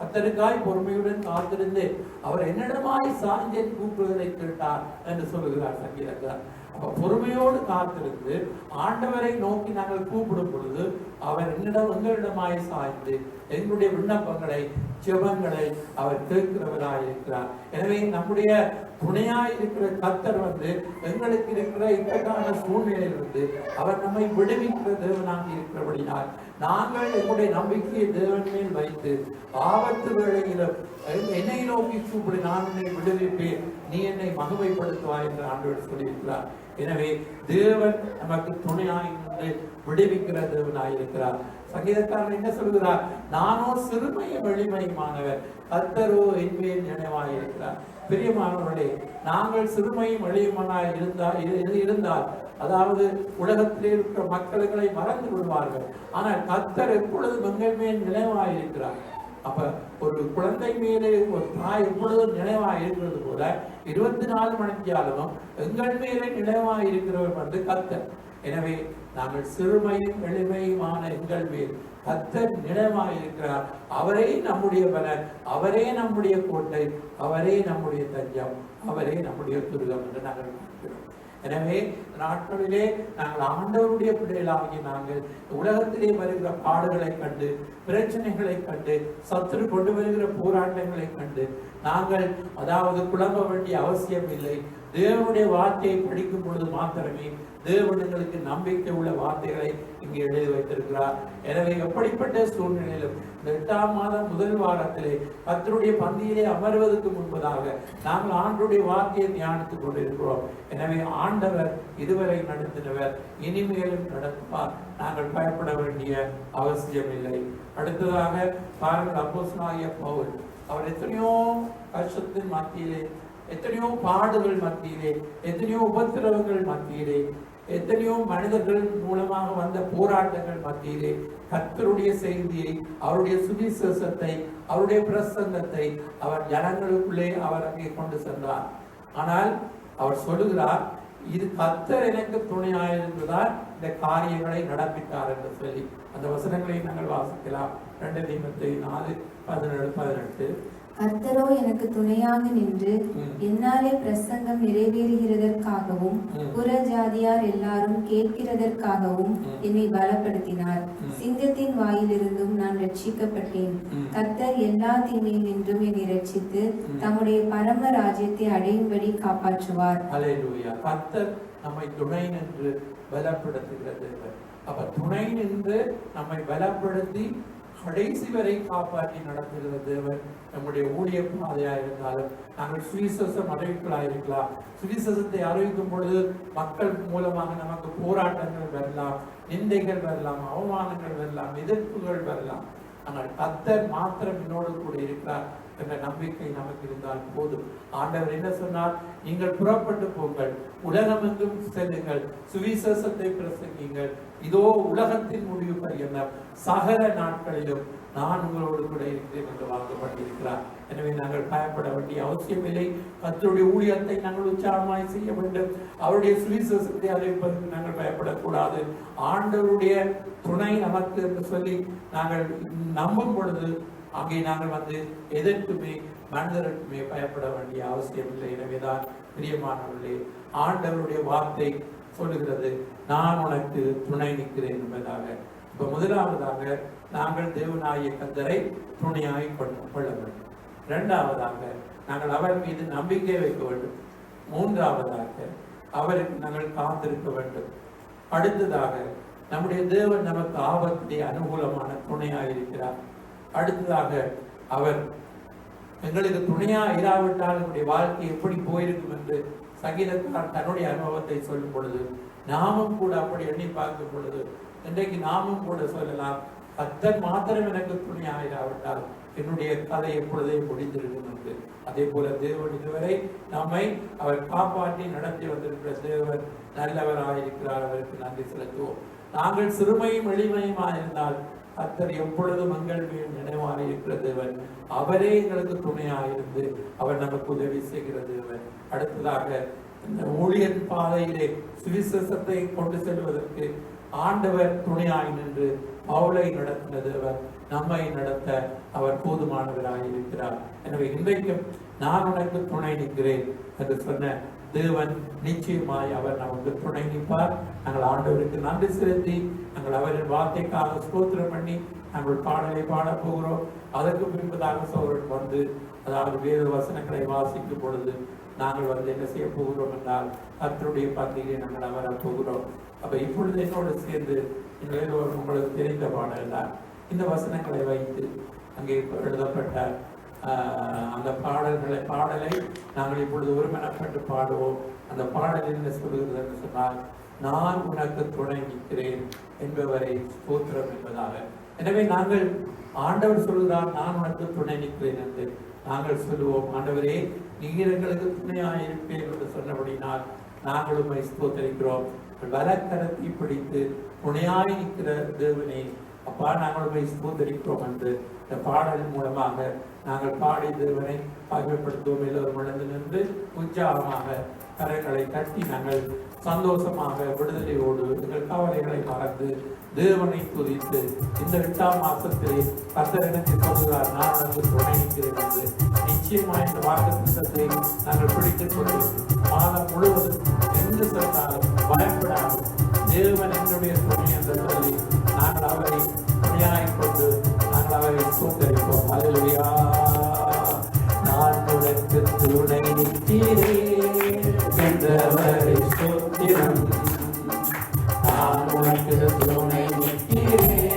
கர்த்தருக்காய் பொறுமையுடன் காத்திருந்து அவர் என்னிடமாய் சாஞ்சேன் கூப்பிடுவதை கேட்டார் என்று சொல்லுகிறார் சங்கீதக்காரர். அப்ப பொறுமையோடு காத்திருந்து ஆண்டவரை நோக்கி நாங்கள் கூப்பிடும் பொழுது அவர் எங்களிடமாய் சாய்ந்து எங்களுடைய விண்ணப்பங்களை ஜெபங்களை அவர் கேட்கிறவராய் இருக்கிறார். எனவே நம்முடைய துணையாய் இருக்கிற கர்த்தர் எங்களுக்கு இருக்கிற இக்கட்டான சூழ்நிலையிலிருந்து அவர் நம்மை விடுவிக்கிற தேவனாக இருக்கிறபடினால் நாங்கள் எங்களுடைய நம்பிக்கையை தேவன் மேல் வைத்து ஆபத்து வேளையிலும் என்னை நோக்கி கூப்பிடு, நான் என்னை விடுவிப்பேன், நீ என்னை மகிமைப்படுத்துவாய் என்று ஆண்டவர் சொல்லியிருக்கிறார். எனவே தேவன் நமக்கு துணையாய் விடுவிக்கிற தேவனாய் இருக்கிறார். சங்கீதக்காரன் என்ன சொல்கிறார்? நானோ சிறுமையும் எளிமையுமானவர், கர்த்தரோ என் மேல் நினைவாய் இருக்கிறார். பிரியமானவர்களே, நாங்கள் சிறுமையும் எளிமையுமானாய் இருந்தால் அதாவது உலகத்திலே இருக்கிற மக்களுங்களை மறந்து விடுவார்கள். ஆனால் கர்த்தர் எப்பொழுதும் எங்கள் மேல் நினைவாய் இருக்கிறார். அப்ப ஒரு குழந்தை மேலே ஒரு தாய் எப்பொழுதும் நினைவாய் இருக்கிறது போல 24 மணித்தியாலமும் எங்கள் மேலே நினைவாய் இருக்கிறவர் கர்த்தர். எனவே நாங்கள் சிறுமையும் எளிமையுமான எங்கள் மேல் கர்த்தர் நினைவாய் இருக்கிறார். அவரே நம்முடைய பலன், அவரே நம்முடைய கோட்டை, அவரே நம்முடைய தஞ்சம், அவரே நம்முடைய துருகம் என்று நாங்கள் பார்க்கிறோம். எனவே நாட்களிலே நாங்கள் ஆண்டவருடைய பிள்ளைகளாகிய நாங்கள் உலகத்திலே வருகிற பாடுகளை கண்டு, பிரச்சனைகளை கண்டு, சத்துரு கொண்டு வருகிற போராட்டங்களை கண்டு நாங்கள் அதாவது குழம்ப வேண்டிய அவசியம் இல்லை. தேவனுடைய வார்த்தையை படிக்கும் பொழுது மாத்திரமே தேவனுங்களுக்கு நம்பிக்கை உள்ள வார்த்தைகளை இங்கே எழுதி வைத்திருக்கிறார். எனவே எப்படிப்பட்ட சூழ்நிலையிலும் இந்த 8ஆம் மாதம் முதல் வாரத்திலே கர்த்தருடைய பந்தியிலே அமர்வதற்கு முன்பதாக நாங்கள் ஆண்டவருடைய வார்த்தையை தியானித்துக் கொண்டிருக்கிறோம். எனவே ஆண்டவர் இதுவரை நடத்தினவர், இனிமேலும் நடத்துவார். நாங்கள் பயப்பட வேண்டிய அவசியம் இல்லை. அடுத்ததாக பாருங்கள், அப்போஸ்தலனாகிய பவுல் அவர் எத்தனையோ கஷ்டத்தின் மத்தியிலே, எத்தனையோ பாடுகள் மத்தியிலே, எத்தனையோ உபத்திரவங்கள் மத்தியிலே, எத்தனையோ மனிதர்கள் மூலமாக வந்த போராட்டங்கள் மத்தியிலே கர்த்தருடைய செய்தியை, அவருடைய சுவிசேஷத்தை, அவருடைய பிரசங்கத்தை அவர் ஜனங்களுக்குள்ளே அவர் அங்கே கொண்டு சென்றார். ஆனால் அவர் சொல்லுகிறார், இது கர்த்தர் எனக்கு துணையாயிருந்ததால் இந்த காரியங்களை நடப்பித்தார் என்று சொல்லி அந்த வசனங்களை நாங்கள் வாசிக்கலாம். 2 தீமோத்தேயு 4:17-18. கர்த்தரோ எனக்கு துணையாக நின்று என்னாலே பிரசங்கம் நிறைவேறுகிறதற்காகவும் புற ஜாதியார் எல்லாரும் கேட்கிறதற்காகவும் என்னை பலப்படுத்தினார். சிங்கத்தின் வாயிலிருந்தும் நான் ரட்சிக்கப்பட்டேன். கர்த்தர் எல்லா தீமையினின்றும் என்னை ரட்சித்து தம்முடைய பரம ராஜ்யத்தை அடையும்படி காப்பாற்றுவார். அல்லேலூயா. கர்த்தர் நம்மை துணை நின்று பலப்படுத்துகிறது. அப்ப துணை நின்று நம்மை பலப்படுத்தி கடைசி வரை காப்பாற்றி நடத்துகிற தேவன் நம்முடைய ஊழிய பாதையா இருந்தாலும், நாங்கள் சுவிசேஷம் அறிவிக்கலா இருக்கலாம். சுவிசேஷத்தை அறிவிக்கும் பொழுது மக்கள் மூலமாக நமக்கு போராட்டங்கள் வரலாம், நிந்தைகள் வரலாம், அவமானங்கள் வரலாம், எதிர்ப்புகள் வரலாம். ஆனால் கர்த்தர் மாத்திரம் என்னோடு கூட இருக்கிறார் என்ற நம்பிக்கை நமக்கு இருந்தால் போதும். ஆண்டவர் என்ன சொன்னார்? நீங்கள் புறப்பட்டு போங்கள், உலகமெங்கும் செல்லுங்கள், சுவிசேஷத்தை பிரசங்கிங்கள். இதோ உலகத்தின் முடிவு பரியந்தம் சகல நாட்களிலும் நான் உங்களோடு கூட இருக்கிறேன் என்று வாக்கப்பட்டிருக்கிறார். எனவே நாங்கள் பயப்பட வேண்டிய அவசியம் இல்லை. கர்த்தருடைய ஊழியத்தை நாங்கள் உற்சாகமாய் செய்ய வேண்டும். அவருடைய சுவிசேஷத்தை அறிவிப்பதற்கு நாங்கள் பயப்படக்கூடாது. ஆண்டவருடைய துணை நமக்கு என்று சொல்லி நாங்கள் நம்பும் பொழுது அங்கே நாங்கள் வந்து எதற்குமே மனிதருக்குமே பயப்பட வேண்டிய அவசியம் இல்லை. எனவேதான் பிரியமானவர்களே, ஆண்டவருடைய வார்த்தை சொல்லுகிறது, நான் உனக்கு துணை நிற்கிறேன் என்பதாக. இப்ப முதலாவதாக நாங்கள் தேவனாகிய கர்த்தரை துணையாய் கொள்ள வேண்டும். இரண்டாவதாக நாங்கள் அவர் மீது நம்பிக்கை வைக்க வேண்டும். மூன்றாவதாக அவருக்கு நாங்கள் காத்திருக்க வேண்டும். அடுத்ததாக நம்முடைய தேவன் நமக்கு ஆபத்திலே அனுகூலமான துணையாக இருக்கிறார். அடுத்ததாக அவர் எங்களுக்கு துணையா இராவிட்டால் என்னுடைய வாழ்க்கை எப்படி போயிருக்கும் என்று சங்கீதக்காரன் தன்னுடைய அனுபவத்தை சொல்லும் பொழுது நாமும் கூட அப்படி எண்ணி பார்க்கும் பொழுது இன்றைக்கு நாமும் கூட சொல்லலாம், கர்த்தர் மாத்திரம் எனக்கு துணையாக இராவிட்டால் என்னுடைய கதை எப்பொழுதே முடிந்திருக்கும் என்று. அதே போல தேவன் இதுவரை நம்மை அவர் காப்பாற்றி நடத்தி வந்திருக்கிற தேவன் நல்லவராயிருக்கிறார். அவருக்கு நன்றி செலுத்துவோம். நாங்கள் சிறுமையும் எளிமையுமா இருந்தால் கர்த்தர் எப்பொழுதும் எங்கள் மேல் நினைவாக இருக்கிற தேவன். அவரே எங்களுக்கு துணையாயிருந்து அவர் நமக்கு உதவி செய்கிற தேவன். அடுத்ததாக இந்த ஊழியன் பாதையிலே சுவிசேஷத்தை கொண்டு செல்வதற்கு ஆண்டவர் துணையாய் நின்று பவுலை நடத்தின தேவன் நம்மை நடத்த அவர் போதுமானவராய் இருக்கிறார். எனவே இன்றைக்கும் நான் உனக்கு துணை நிற்கிறேன் என்று சொன்ன தேவன் நிச்சயமாய் அவர் நமக்கு துணை நிற்பார். நாங்கள் ஆண்டவருக்கு நன்றி செலுத்தி நாங்கள் அவரின் வார்த்தைக்காக ஸ்தோத்திரம் பண்ணி நாங்கள் பாடலை பாடப் போகிறோம். அதற்கு பின்பதாக சோழன் வந்து அதாவது வேத வசனங்களை வாசிக்கும் பொழுது நாங்கள் வந்து என்ன செய்ய போகிறோம் என்றால் கர்த்தருடைய பந்தியிலே நாங்கள் அமரப் போகிறோம். அப்ப இப்பொழுது என்னோடு சேர்ந்து உங்களுக்கு தெரிந்த பாடல் தான் இந்த வசனங்களை வைத்து அங்கே எழுதப்பட்ட அந்த பாடலை நாங்கள் இப்பொழுது ஒருமனப்பட்டு பாடுவோம். அந்த பாடல் என்ன சொல்கிறது என்று சொன்னால், நான் உனக்கு துணை நிற்கிறேன் என்பவரை ஸ்தோத்திரம் என்பதாக. எனவே நாங்கள் ஆண்டவர் சொல்கிறார், நான் உனக்கு துணை நிற்கிறேன் என்று நாங்கள் சொல்லுவோம். ஆண்டவரே, நீர் எங்களுக்கு துணையாக இருப்பேன் என்று சொன்னபடினால் நாங்கள் உம்மை ஸ்தோத்தரிக்கிறோம். வலக்கரத்தை பிடித்து துணையாய் நிற்கிற தேவனே, அப்பா நாங்கள் உம்மை ஸ்தோத்தரிக்கிறோம் என்று இந்த பாடலின் மூலமாக நாங்கள் பாடி தேவனை மகிமைப்படுத்துவோம். எல்லோரும் எழுந்து நின்று உற்சாகமாக கரைகளை கட்டி நாங்கள் சந்தோஷமாக விடுதலையோடு எங்கள் கவலைகளை மறந்து தேவனை துதித்து இந்த 8ஆம் மாசத்திலே கர்த்தர் எனக்கு சொல்கிறார், நான் வந்து துணை நிற்கிறேன் என்று நிச்சயமாக இந்த வாக்குத்தத்தத்தை நாங்கள் பிடித்துக் கொண்டு மாதம் முழுவதும் எங்கு சென்றாலும் பயப்படாமல் தேவன் என்னுடைய துணை என்று சொல்லி நாங்கள் அவரை துணையாய் கொண்டு நாங்கள் அவரை சூழ்நிலைப்போம். அல்லேலூயா. நான் உனக்கு துணை நிற்கிறேன் என்றவரை ஸ்தோத்திரம். நான் உனக்கு துணை நிற்கிறேன்.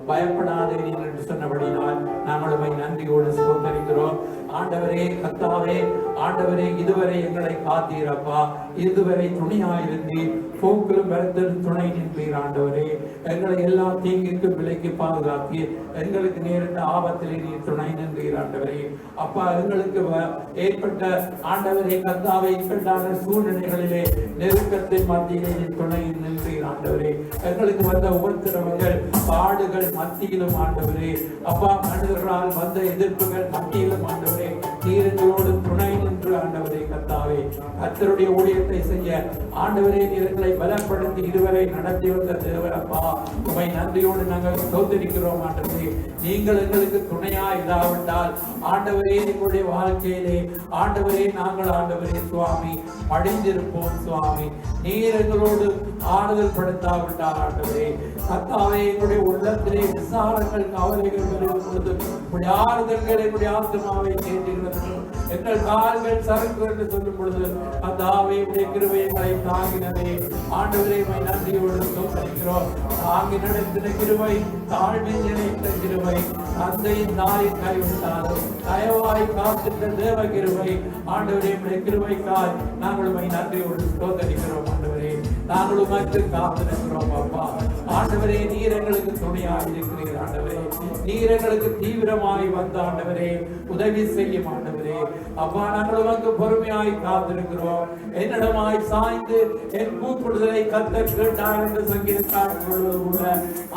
பயப்படாதே என்று சொன்னபடினால் நாங்களுமே நன்றியோடு ஸ்தோத்திரிக்கிறோம். ஆண்டவரே, கர்த்தாவே, ஆண்டவரே, இதுவரை எங்களை காத்தீரப்பா, இதுவரை துணையாயிருந்தீர், போக்கிலும் வருத்தலும் துணை நின்றீர். ஆண்டவரே, எங்களை எல்லா தீங்குக்கும் விலைக்கு பாதுகாத்தீர். எங்களுக்கு நேரிட்ட ஆபத்திலே நீர் துணை நின்றீர். ஆண்டவரே அப்பா, எங்களுக்கு ஏற்பட்ட ஆண்டவரே கர்த்தாவே இக்கட்டான சூழ்நிலைகளிலே நெருக்கத்தின் மத்தியிலே நீர் துணை நின்றீர். ஆண்டவரே, எங்களுக்கு வந்த உபத்திரவங்கள் பாடுகள் மத்தியிலும் ஆண்டவரே அப்பா, மனிதர்களால் வந்த எதிர்ப்புகள் மத்தியிலும் ஆண்டவரே நீர் எங்களோடு துணை நின்று ஆண்டவரே கர்த்தாவே கர்த்தருடைய ஊழியத்தை செய்ய ஆண்டவரே நீர் எங்களை பலப்படுத்தி இதுவரை நடத்தி வந்த தேவரப்பா, உமை நன்றியோடு நாங்கள் ஸ்தோத்திரிக்கிறோம். ஆண்டவரே, நீங்கள் எங்களுக்கு துணையா இல்லாவிட்டால் ஆண்டவரே எங்களுடைய வாழ்க்கையிலே ஆண்டவரே நாங்கள் ஆண்டவரே சுவாமி அடைந்திருப்போம். சுவாமி, நீர் எங்களோடு ஆறுதல் படுத்தாவிட்டால் ஆண்டவரே கர்த்தாவே எங்களுடைய உள்ளத்திலே விசாரங்கள் கவலைகள் வருகிற பொழுது உங்களுடைய ஆறுதல்கள் எங்களுடைய ஆத்மாவை தேற்றுகிறது. எங்கள் கால்கள் சறுக்கு என்று சொல்லும் பொழுது கர்த்தாவே உடைய கிருபைகளை தாங்கினதே ஆண்டவரே நன்றியோடு தோற்கடிக்கிறோம். தாங்கி நடத்தின கிருபை, தாழ்மை நினைத்த கிருபை, தந்தையின் தாயின் கைவிட்டாலும் தயவாய் காத்திட்ட தேவ கிருபை ஆண்டவரே உடைய கிருபைக்காய் நாங்கள் நன்றியோடு தோற்கடிக்கிறோம். ஆண்டவரே நாங்கள் உமக்கு காத்திருக்கிறோம். அப்பா ஆண்டவரே நீர் எங்களுக்கு துணையாக இருக்கிறீர். ஆண்டவரே நீர் எங்களுக்கு தீவிரமாய் வந்த ஆண்டவரே உதவி செய்யும். ஆண்டவரே அப்பா நாங்கள் உமக்கு பொறுமையாய் காத்திருக்கிறோம். என்னிடமாய் சாய்ந்து என் கூப்பிடுதலை கர்த்தர் கேட்டார் என்று சங்கீதக்காரன் சொல்வது போல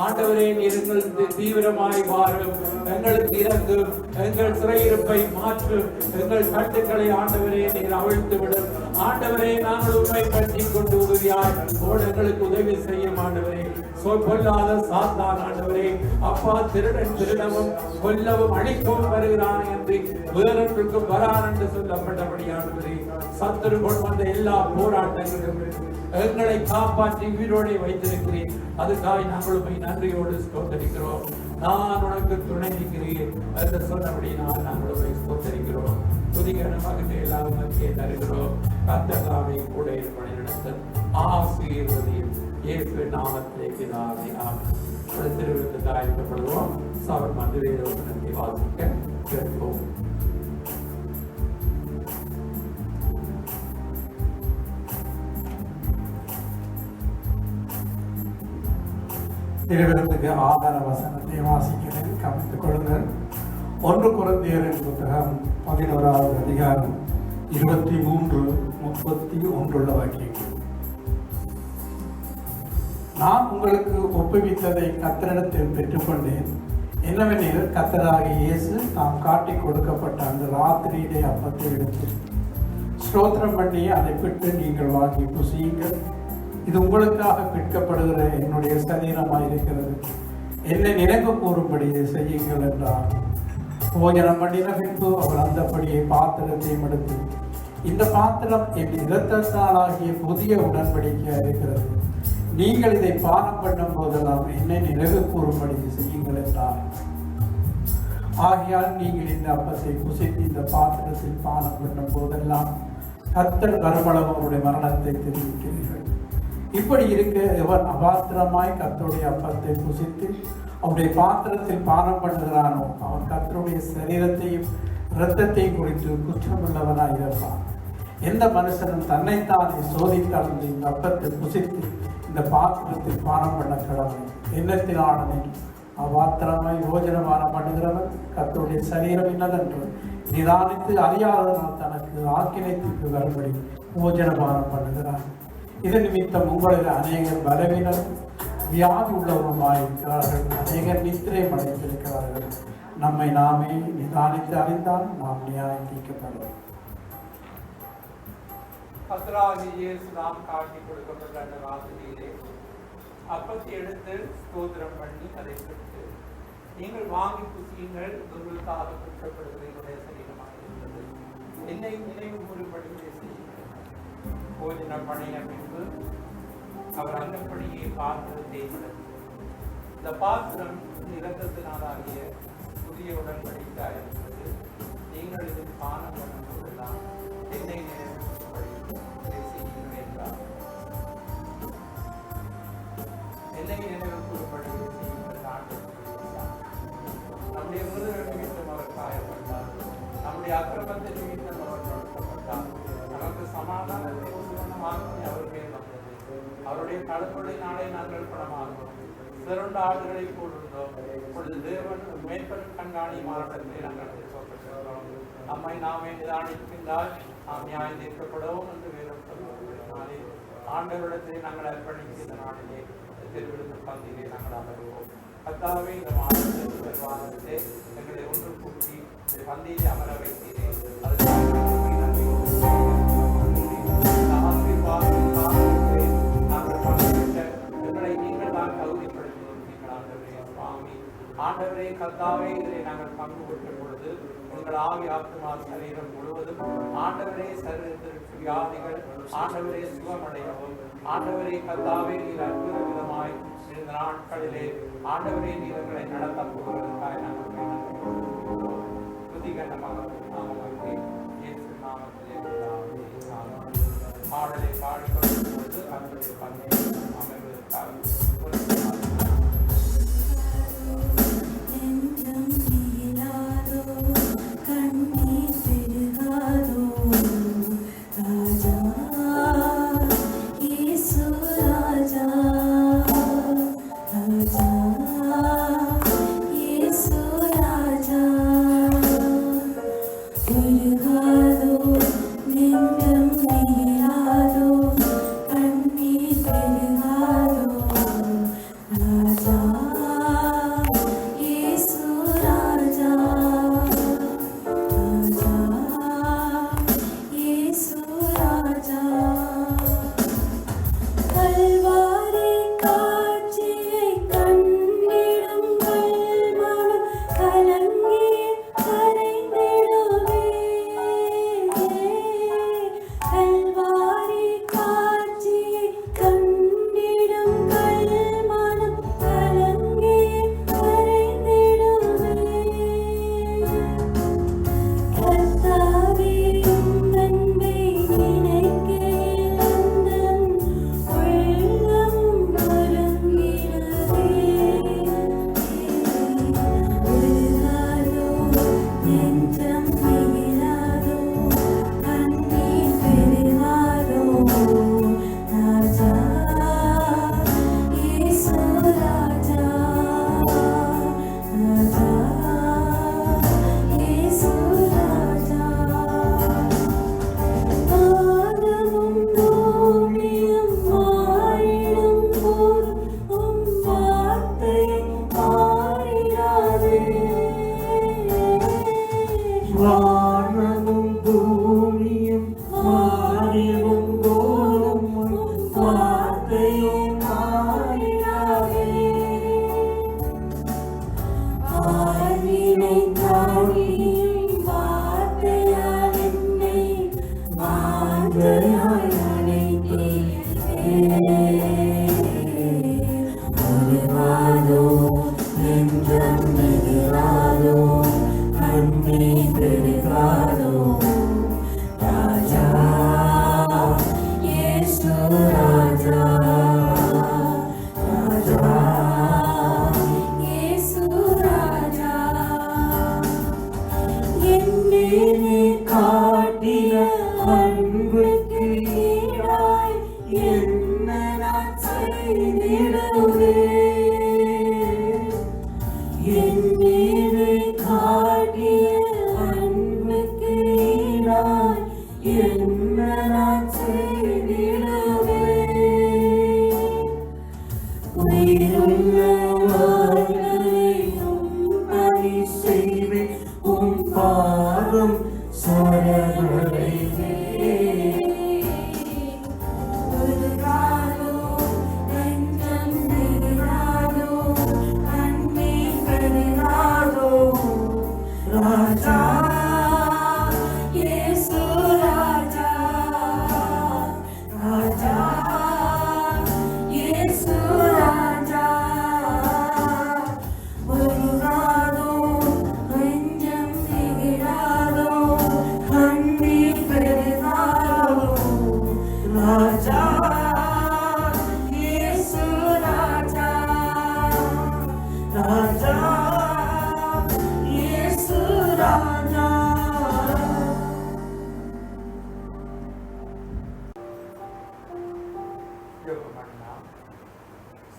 ஆண்டவரே நீர் எங்களுக்கு தீவிரமாய் வாரும், எங்களுக்கு இறங்கும், எங்கள் சிறையிருப்பை மாற்றும், எங்கள் கட்டுக்களை ஆண்டவரே நீர் அவிழ்த்து விடும். ஆண்டவரே நாங்கள் உண்மை பற்றி கொண்டு உதவியாய் எங்களுக்கு உதவி செய்யும். ஆண்டவரே பொல்லாத சாத்தான் ஆண்டவரே அப்பா திருடன் திருடவும் கொல்லவும் அழிக்கவும் வருகிறான் என்று வேறொன்றுக்கும் வரான் என்று சொல்லப்பட்டபடி ஆண்டவரே சத்துரு கொண்டு வந்த எல்லா போராட்டங்களும் எங்களை காப்பாற்றி உயிரோடு வைத்திருக்கிறேன். அதுக்காக நாங்கள் நன்றியோடு ஸ்தோத்தரிக்கிறோம். நான் உனக்கு துணை நிற்கிறேன் என்று சொன்னபடி நாங்கள் ஸ்தோத்தரிக்கிறோம். புதிய மகனை எல்லாம் மத்தியே தருகிறோம். கர்த்தராவே கூட இருப்பதை நடத்த ஆசீர்வதியும் இயேசு நாமத்திலே பிதாவே ஆமென். திருவிழத்து தாய்க்கப்படுவோம். சவர் மந்திரத்தை வாசிக்க கேட்போம். திருவிழத்துக்கு ஆதார வசனத்தை வாசிக்கிறேன், கவனித்துக் கொள்ளுங்கள். 1 கொரிந்தியரின் புத்தகம் 11வது அதிகாரம் 23-31 வாக்கியங்கள். நான் உங்களுக்கு ஒப்புவித்ததை கர்த்தரிடத்தில் பெற்றுக்கொண்டேன். என்னவெனில் கர்த்தராகிய இயேசு தாம் காட்டிக் கொடுக்கப்பட்ட அந்த ராத்திரியிலே அப்பத்தை எடுத்து ஸ்தோத்திரம் பண்ணி அதை பிட்டு நீங்கள் வாங்கி புசியுங்கள். இது உங்களுக்காக பிற்கப்படுகிற என்னுடைய சரீரமாயிருக்கிறது. என்னை நினைவு கூறும்படியே செய்யுங்கள் என்றார். போஜனம் பண்ணின பின்பு அவர் அந்தபடியே பாத்திரத்தையும் எடுத்து, இந்த பாத்திரம் என் இரத்தத்தாலாகிய புதிய உடன்படிக்கையா இருக்கிறது. நீங்கள் இதை பானம் பண்ணும் போதெல்லாம் என்னை நினைவு கூறும்படி செய்யுங்கள் என்றார். ஆகையால் நீங்கள் இந்த அப்பத்தை புசித்து இந்த பாத்திரத்தில் பானம் பண்ணும் போதெல்லாம் கர்த்தர் வருமளவு அவருடைய மரணத்தை தெரிவிக்கிறீர்கள். இப்படி இருக்க எவன் அபாத்திரமாய் கர்த்தருடைய அப்பத்தை புசித்து அவருடைய பாத்திரத்தில் பானம் பண்ணுகிறானோ அவன் கர்த்தருடைய சரீரத்தையும் இரத்தத்தையும் குறித்து குற்றமுள்ளவனாய் இருப்பான். எந்த மனுஷனும் தன்னைத்தானே சோதித்தால் இந்த அப்பத்தை புசித்து இந்த பாத்திரத்தில் பானம் பண்ண கடமை. எண்ணத்தினாளனை அபாத்திரமாய் யோஜனமானம் பண்ணுகிறவன் கர்த்தருடைய சரீரம் இன்னதென்று நிதானித்து அறியாதனால் தனக்கு ஆக்கினைக்கு வரும்படி யோஜனமானம் பண்ணுகிறான். இது நிமித்தம் உங்களில் அநேகர் பலவீனர் வியாதி உள்ளவருமாயிருக்கிறார்கள், அநேகர் நித்திரை அடைந்திருக்கிறார்கள். நம்மை நாமே நிதானித்து அறிந்தால் நாம் நியாயம் தீர்க்கப்படுவோம். கர்த்தராகிய இயேசு நாம் காட்டிக் கொடுக்கப்பட்ட அந்த ராத்திரியிலே அப்பத்தை எடுத்து ஸ்தோத்திரம் பண்ணி அதை பெற்று நீங்கள் வாங்கி புசியுங்கள், உங்களுக்காக பெற்றப்படுகிற என்னுடைய சரீரமாக இருந்தது. என்னை நினைவு கூறும்படி செய்யுங்கள். போஜனம் பண்ணின பின்பு அவர் அந்தப்படியே பாத்திரத்தை நடத்தி, இந்த பாத்திரம் இரத்தத்தினாலாகிய புதிய உடன்படிக்கையாக இருந்தது. நீங்கள் இது பானம் பண்ணும் போதெல்லாம் என்னை நினைவு செய்யுங்கள் என்றார். என்னை நினைவு கூறும்படி செய்யுங்கள். நம்முடைய முதல் நிமித்தம் அவர் காயப்பட்டார், நம்முடைய அக்கிரமத்தை நிமித்தம் அவர் நடத்தப்பட்டார். நமக்கு சமாதானத்தை உருவனமாக்கி அவர் மேல் வந்தது. அவருடைய கடவுளினாலே நாங்கள் பணமாகிறோம். சிறந்த ஆடுகளை போட்டிருந்தோம். இப்பொழுது தேவன் மேற்பன் கண்காணி மாவட்டத்தை நாங்கள் பேசப்பட்டிருக்கிறோம். நம்மை நாமே நிதானிக்கின்றால் நாம் நியாயம் தீர்க்கப்படவும் என்று வேறும் சொல்வதனாலே ஆண்டவரிடத்தை நாங்கள் அர்ப்பணிக்கின்ற நாளிலே திருவிழுந்து பந்திலே நாங்கள் அமர்வோம். கர்த்தாவே இந்த மாதத்தை எங்களை ஒன்று கூட்டி பந்தியிலே அமர வைத்தீரே, அதுக்காக எங்களை நீங்கள் தான் கௌரவப்படுத்தினீர்கள். சுவாமி ஆண்டவரே கர்த்தாவே இதிலே நாங்கள் பங்கு கொள்ளும் பொழுது உங்கள் ஆவி ஆத்மா சரீரம் முழுவதும் ஆண்டவரே சரீரத்திற்கு வியாதிகள் ஆண்டவரே சுகமடையவும் ஆண்டவரே கர்த்தாவே நீர் அற்புத விதமாய் இந்த நாட்களிலே ஆண்டவரே நீவர்களை நடத்த போவதற்காக நாங்கள் துதிகண்டமாக நாமத்தை இயேசு நாமத்திலே பாடலை பாடிக்கொள்ளும் பொழுது அவருடைய பங்கை அமைவதற்காக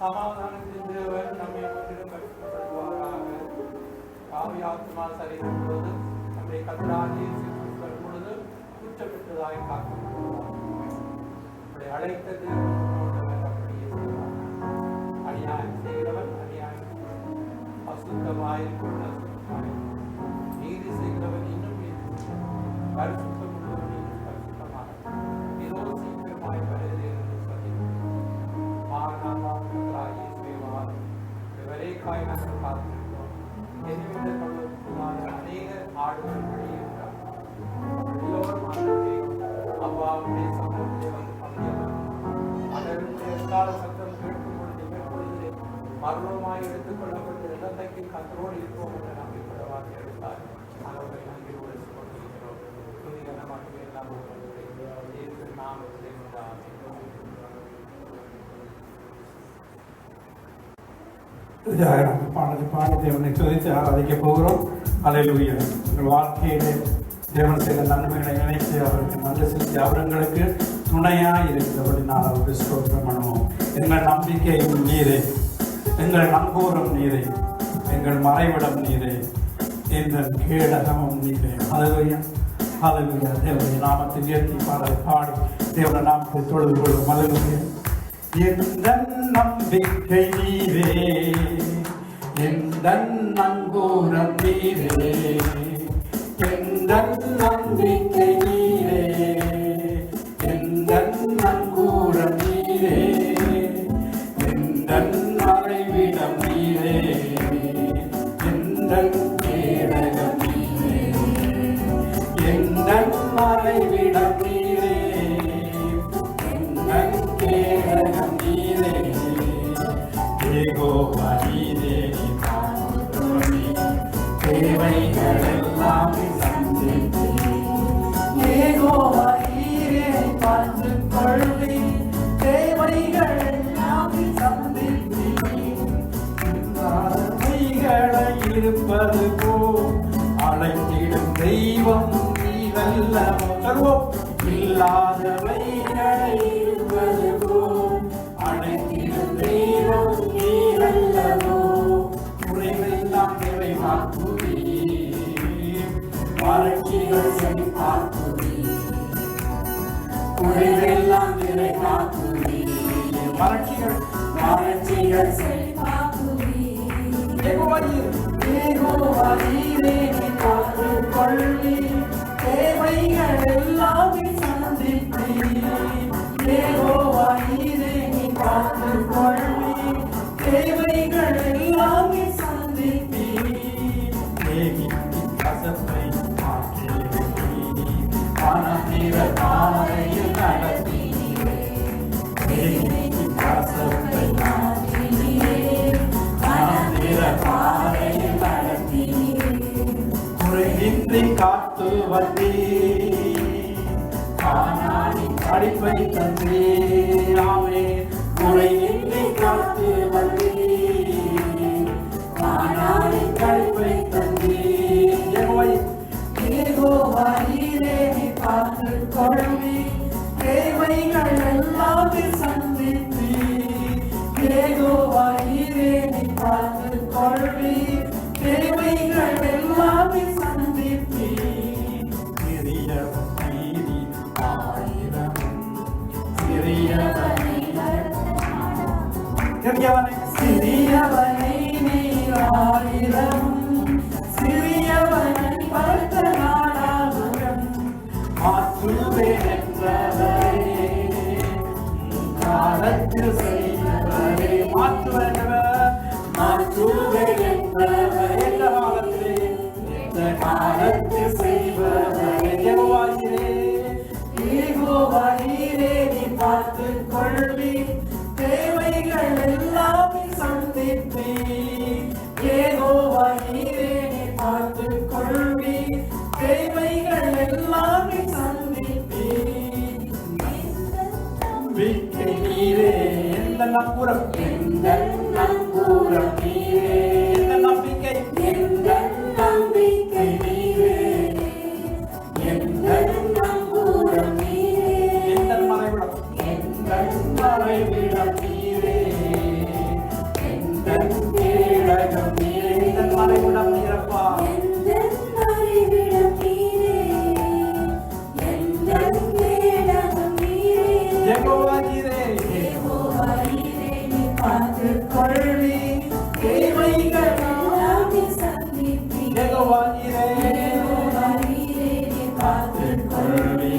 சமாதானத்தின் தேவன் நம்மை முற்றிலும் பரிசுத்தப்படுத்துவாராக. ஆவியாத்மா சரீரம் பொழுது நம்முடைய கர்த்தராகிய இயேசு கிறிஸ்து பொழுது குற்றப்பட்டதாய் காக்கப்படுவார். நம்முடைய அழைத்த தேவன் அப்படியே செய்வார். அநியாயம் செய்கிறவன் அநியாயம் அசுத்தமாயிருக்கும் அசுத்தமாயிருக்கும், நீதி செய்கிறவன் இன்னும் நீதி செய்வான், பரிசுத்தம் உள்ளவன் இன்னும் பரிசுத்தமாக இதோ சீக்கிரமாய் வருகிறது என்று சொல்லி விவரேக்காய் நாங்கள் பார்த்திருக்கிறோம். எதிர்விட கொள்வதற்குள்ளாக அநேக ஆடுகள் வெளியிருக்கிறார். எல்லோரும் ஆண்டவரே அவ்வாவுடைய சமூகத்தை வந்து பங்கியவர். அதனுடைய எக்கால சத்தம் கேட்கும் பொழுது எப்பொழுது மரணமாய் எடுத்துக் கொள்ளப்பட்ட இடத்தைக்கு கத்தரோடு இருப்போம் என்று நம்பிக்கொள்ள வார்த்தை எடுத்தார். அவர்களை நம்பிக்கையோடு கொண்டிருக்கிறோம். புதிய நமக்கு எல்லாம் நாமத்தை பாடலை பாடி தேவனை துதித்து ஆராதிக்க போகிறோம். அல்லேலூயா. உங்கள் வாழ்க்கையிலே தேவன் செய்த நன்மைகளை நினைத்து அவருக்கு நல்ல செஞ்சு அவர்களுக்கு துணையாக இருக்கிறபடி நான் அவருக்கு ஸ்தோத்திரம் பண்ணுவோம். எங்கள் நம்பிக்கையும் நீரே, எங்கள் நங்கூரம் நீரே, எங்கள் மறைவிடம் நீரே, எங்கள் கேடகமும் நீரே. அல்லேலூயா. அல்லேலூயா. தேவனுடைய நாமத்தை உயர்த்தி பாடலை பாடி தேவனுடைய நாமத்தை தொழுது கொள்ளும். அல்லேலூயா. எந்தன் நம்பிக்கை நீரே, எந்தன் நங்கூரம் நீரே, எந்தன் நம்பிக்கை நீரே, எந்தன் நங்கூரம் நீரே, எந்தன் மறைவிடம் நீரே, எந்தன் கேடகம் நீரே, எந்தன் மறைவிடம் நீரே, எந்தன் கேடகம் நீரே. யெகோவா நீரே, தேவைகள் எல்லாம் யெகோவா நீரே, பார்த்து கொள்வி தேவைகள் எல்லாம் சந்திகளை இருப்பது போ அழைத்திடும் தெய்வம் நீரல்லவோ, இல்லாதவைகளை இருப்பது போ அழைத்திடும் தெய்வம் நீரல்லவோ, குறைவெல்லாம் நிறைவாக்குவி வறட்சிகள் செழிப்பாக்குவி, குறைவெல்லாம் நிறைவாக்குவி வறட்சிகள் செழிப்பாக்குவி. யெகோவா நீரே, பார்த்துக் கொள்வி தேவைகள் எல்லாம் சந்திப்பி. யெகோவா நீரே, பார்த்துக் கொள்வி தேவைகள் எல்லாம் சந்திப்பி. கசப்பை பணத்திர பாறையில் நடத்தினீரே, கசப்பை பணத்திர பாறையில் நடத்தினீரே, குறையின்றி காத்து வந்தே காணாடி படிப்பை தந்தே. ஆமே, குறையின்றி காத்து வந்தே காணாடி படிப்பை தந்தே. யெகோவா நீரே, பார்த்துக் கொள்வி தேவைகள் எல்லாம் சந்திப்பி. யெகோவா நீரே, பார்த்துக் கொள்வி தேவைகள் எல்லாம் சந்திப்பி. சிறியவன் நீதி ஆயிரம், சிறியவனை நீர் ஆயிரம், சிறியவனை பலத்த நாடாளும் மாற்றுவேன் என்றவரே, காலத்தில் செய்தவரே. மாற்றுவேன் என்றவரே, எந்த காலத்தில் செய்வவரே. யெகோவா நீரே, நீ பார்த்துக் கொள்வி தேவைகள் எல்லாம் சந்திப்பி. யெகோவா நீரே, நீ பார்த்துக் கொள்வி தேவைகள் எல்லாம் சந்திப்பி. நம்பிக்கை நீரே, எந்த நங்கூரம், எந்த நங்கூரம் நீரே, எந்த நம்பிக்கை, எந்த நம்பிக்கை நீரே, எந்த நங்கூரம் நீரே, எந்த மறைவிடம், எந்த மறைவிடம் நீரே, எந்த கேடகம் நீரே, எந்த மறைவிடம் நீரப்பா, எந்த மறைவிடம் நீரே, எந்த கேடகம் நீரே. யெகோவா நீரே, நீ பார்த்துக் கொள்வி தேவைகள் எல்லாம் சந்திப்பி. யெகோவா நீரே, நீ பார்த்துக் கொள்வி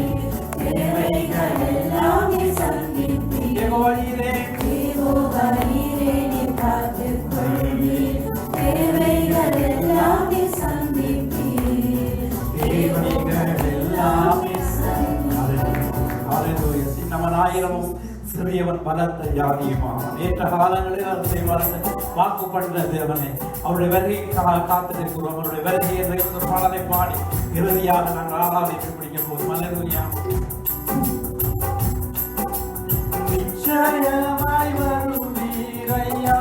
தேவைகள் எல்லாம் சந்திப்பி. யெகோவா நீரே, நீ பார்த்துக் கொள்வி தேவைகள் எல்லாம் சந்திப்பி. தேவைகள் எல்லாம் சின்னவன் ஆயிரமும் சிறியவன் பலத்த ஜாதியுமான். ஏற்ற காலங்களில் அதை வளர்த்த வாக்கு பண்ணின தேவனே, அவருடைய வருகைக்காக காத்திருக்கிறோம். அவருடைய வருகை என்ற ஒரு பாடலை பாடி இறுதியாக நாங்கள் ஆராதித்து பிடிக்க போதும். அல்லேலூயா. நிச்சயமாய் வருவீரையா,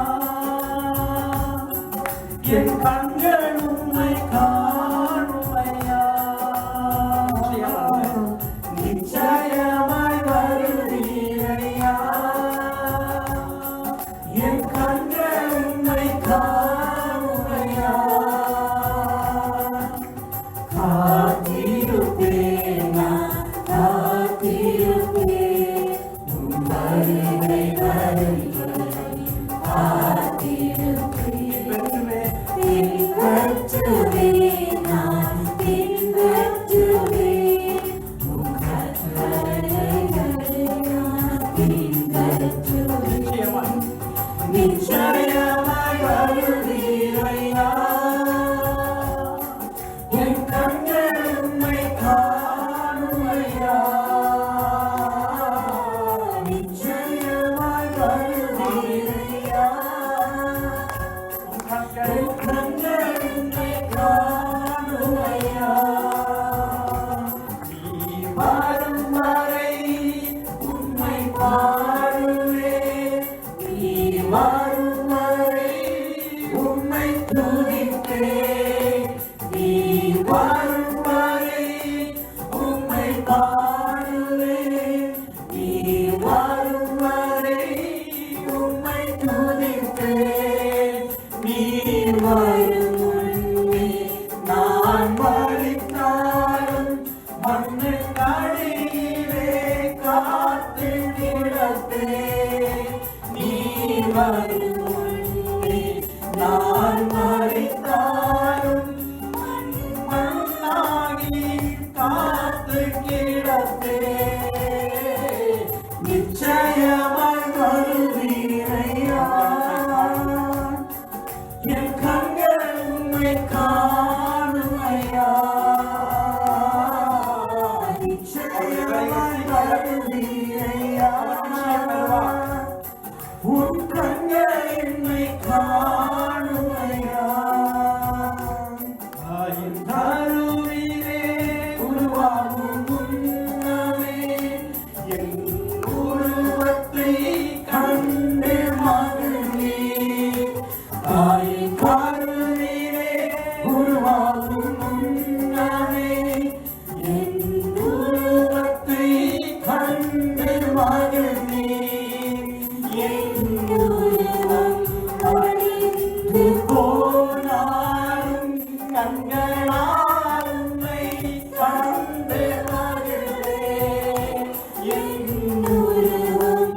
என் கண்கள் உம்மை காணுமையா. நிச்சயமாய் வருவீரையா, என் கண்கள் உம்மை காணுமையா. காத்திருப்பேன் நான், காத்திருப்பேன் உம் வருகை வரை காத்திருப்பேன். பின்பற்றுவேன் நான், பின்பற்றுவேன் உம் கட்டளைகளை நான் பின்பற்றுவேன். நிச்சயமாய் வருவீரையா, என் கண்கள் உம்மை காணுமையா. நிச்சயமாய் வருவீரையா, என் கண்கள் உம்மை காணுமையா. நீ வரும் வரை உம்மை பாடுவேன், நீ வரும் வரை உம்மை துதிப்பேன், நீ வரும் வரை உம்மை பாடுவேன், நீ வரும் வரை உம்மை துதிப்பேன். நீ வரும் முன்னே நான் மரித்தாலும் மண்ணின் அடியிலே காத்து கிடப்பேன். நீ வரும் முன்னே நான் மரித்தாலும் மண்ணாகி காத்து கிடப்பேன். நிச்சயமாய் வருவீரையா, என் கண்கள் உம்மை காணுமையா. நிச்சயமாய் வருவீரையா, உன் கண்கள் என்னை காணுமையா. தாயின் கருவிலே உருவாகும் முன்னமே என் உருவத்தை கண்டு மகிழ்ந்தேன். தாயின் கருவிலே உருவாகும் முன்னமே என் உருவத்தை கண்டு மகிழ்ந்தேன். என் உருவம் அழிந்து போனாலும் கண்களால் உம்மை கண்டு மகிழ்ந்தேன். என் உருவம்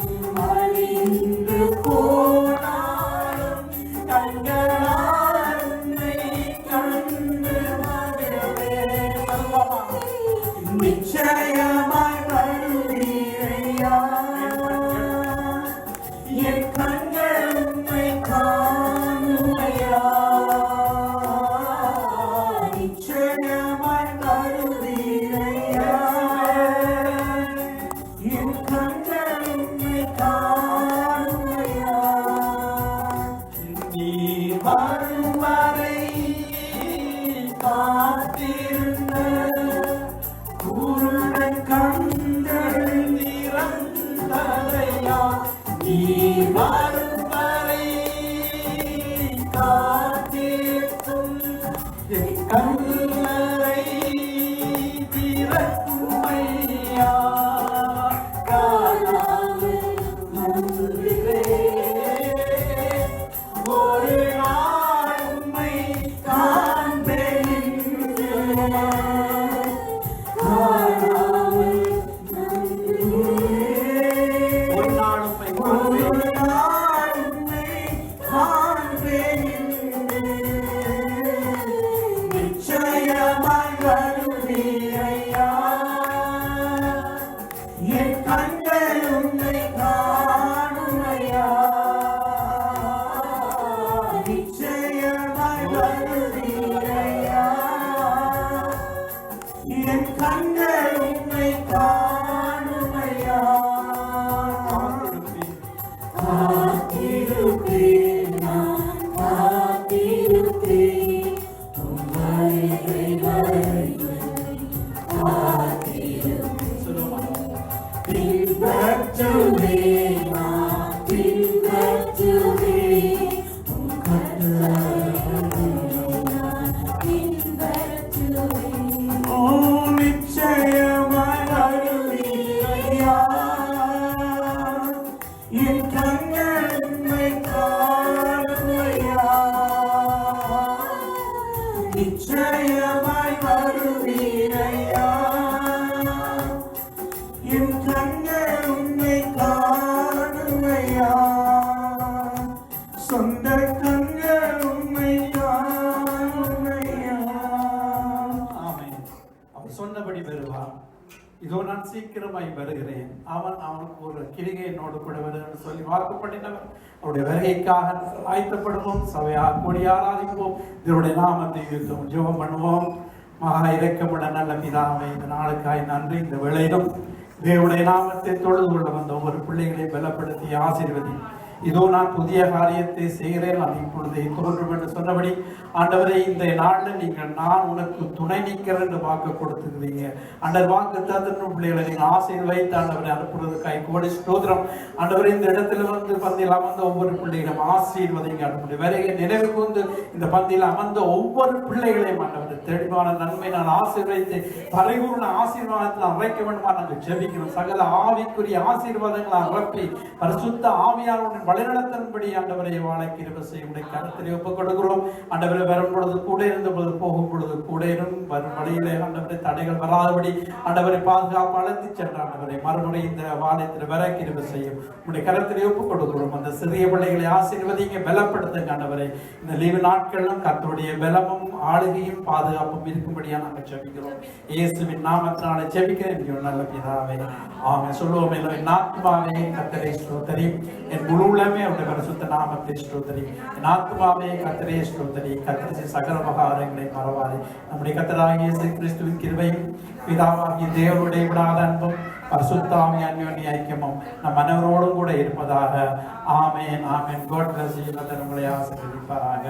அழிந்து போனாலும் கண்களால் உம்மை கண்டு மகிழ்ந்தேன். நிச்சயமாய் வருவீரையா, என் கண்கள் உம்மை காணுமையா. நிச்சயமாய் வருவீரையா, என் கண்கள் உம்மை காணுமையா. நீ வரும் வரை காத்திருந்த குருடன் கண்கள் நிறந்ததையா. நீ வரும் வரை காத்திருக்கும் என் கண்களை திறக்குமையா. காணாமல் நம்புகிறேன், ஒரு நாள் உம்மை காண்பேன் என்று. காணாமல் நம்புகிறேன், ஒரு நாள் உம்மை காண்பேன் என்று. நிச்சயமாய் வருவீரையா. என் கண்கள் உன்னை காணுமையா, சொந்த கண்கள் உன்னை காணுமையா. ஆமென். அவர் சொன்னபடி வருவார். இதோ நான் சீக்கிரமாய் வருகிறேன். அவனுக்கு ஒரு கிரிகை என்னோடு கூட வருகிறேன் சொல்லி வாக்கு பண்ணினவர். அவருடைய வருகைக்காக ஆயத்தப்படுவோம். சபையாக கூடி ஆராதிப்போம். இதனுடைய நாமத்தை உயர்த்துவோம். ஜெபம் பண்ணுவோம். மகா இரக்கமுள்ள நல்ல பிதாவே, இந்த நாளுக்காய் நன்றி. இந்த வேளையிலும் தேவனுடைய நாமத்தை தொழுது கொள்ள வந்த ஒவ்வொரு பிள்ளைகளை பலப்படுத்தி ஆசீர்வதி. இதோ நான் புதிய காரியத்தை செய்கிறேன், அது இப்பொழுது தோன்றும் என்று சொன்னபடி ஆண்டவரை இந்த நாளில் நீங்கள் நான் உனக்கு துணை நிற்கிறேன் என்று வாக்கு கொடுத்துக்கிறீங்க. ஆண்டவர் வாக்கு தந்து பிள்ளைகளை நீங்கள் ஆசீர்வதித்து ஆண்டவரை அனுப்புறதுக்காய் கோடி ஸ்தோத்திரம். ஆண்டவரை இந்த இடத்துல வந்து பந்தியில் அமர்ந்த ஒவ்வொரு பிள்ளைகளும் ஆசீர்வதிங்க. ஆண்டவருடைய வேலையை நினைவு கூர்ந்து இந்த பந்தியில் அமர்ந்த ஒவ்வொரு பிள்ளைகளையும் ஆண்டவரை தெளிவான நன்மை நான் ஆசீர்வதித்து பரிபூர்ண ஆசீர்வாதத்தில் அழைக்க வேண்டுமா நாங்கள் ஜெபிக்கிறோம். சகல ஆவிக்குரிய ஆசீர்வாதங்களை அறப்பி பரிசுத்த ஆவியாளருடன் வழிநடத்தின்படி ஆண்டவரை வாழ கிருபை செய்ய உடைய கருத்திலே ஒப்புக் கொடுக்கிறோம். ஆண்டவரை வரும் பொழுது கூட இருந்த பொழுது போகும் பொழுது கூட வரும் வழியிலே ஆண்டவரை தடைகள் வராதபடி ஆண்டவரை பாதுகாப்பு அழைத்து சென்ற ஆண்டவரை மறுபடி இந்த வாழத்தில் வர கிருபை செய்யும் உடைய கருத்திலே ஒப்புக் கொடுக்கிறோம். அந்த சிறிய பிள்ளைகளை ஆசீர்வதிங்க, பலப்படுத்துங்க ஆண்டவரை. இந்த லீவு நாட்களிலும் கர்த்தருடைய பலமும் ஆளுகையும் பாதுகாப்பும் இருக்கும்படியா நாங்கள் ஜெபிக்கிறோம். இயேசுவின் நாமத்தினாலே ஜெபிக்கிறேன் நல்ல பிதாவே, ஆமென். சொல்லுவோம் என் ஆத்மாவே கர்த்தரை ஸ்தோத்திரி, என் முழு உள்ளமே அவருடைய பரிசுத்த நாமத்தை ஸ்தோத்திரி. என் ஆத்மாவே கர்த்தரை ஸ்தோத்திரி. கர்த்தரை சகல மகாரங்களை மறவாதே. நம்முடைய கர்த்தராகிய இயேசு கிறிஸ்துவின் கிருபையும் பிதாவாகிய தேவனுடைய விடாத அன்பும் பரிசுத்த ஆவியின் அன்யோன்ய ஐக்கியமும் நம் அனைவரோடும் கூட இருப்பதாக. ஆமென், ஆமென். God bless you. கர்த்தர் உங்களை ஆசீர்வதிப்பாராக.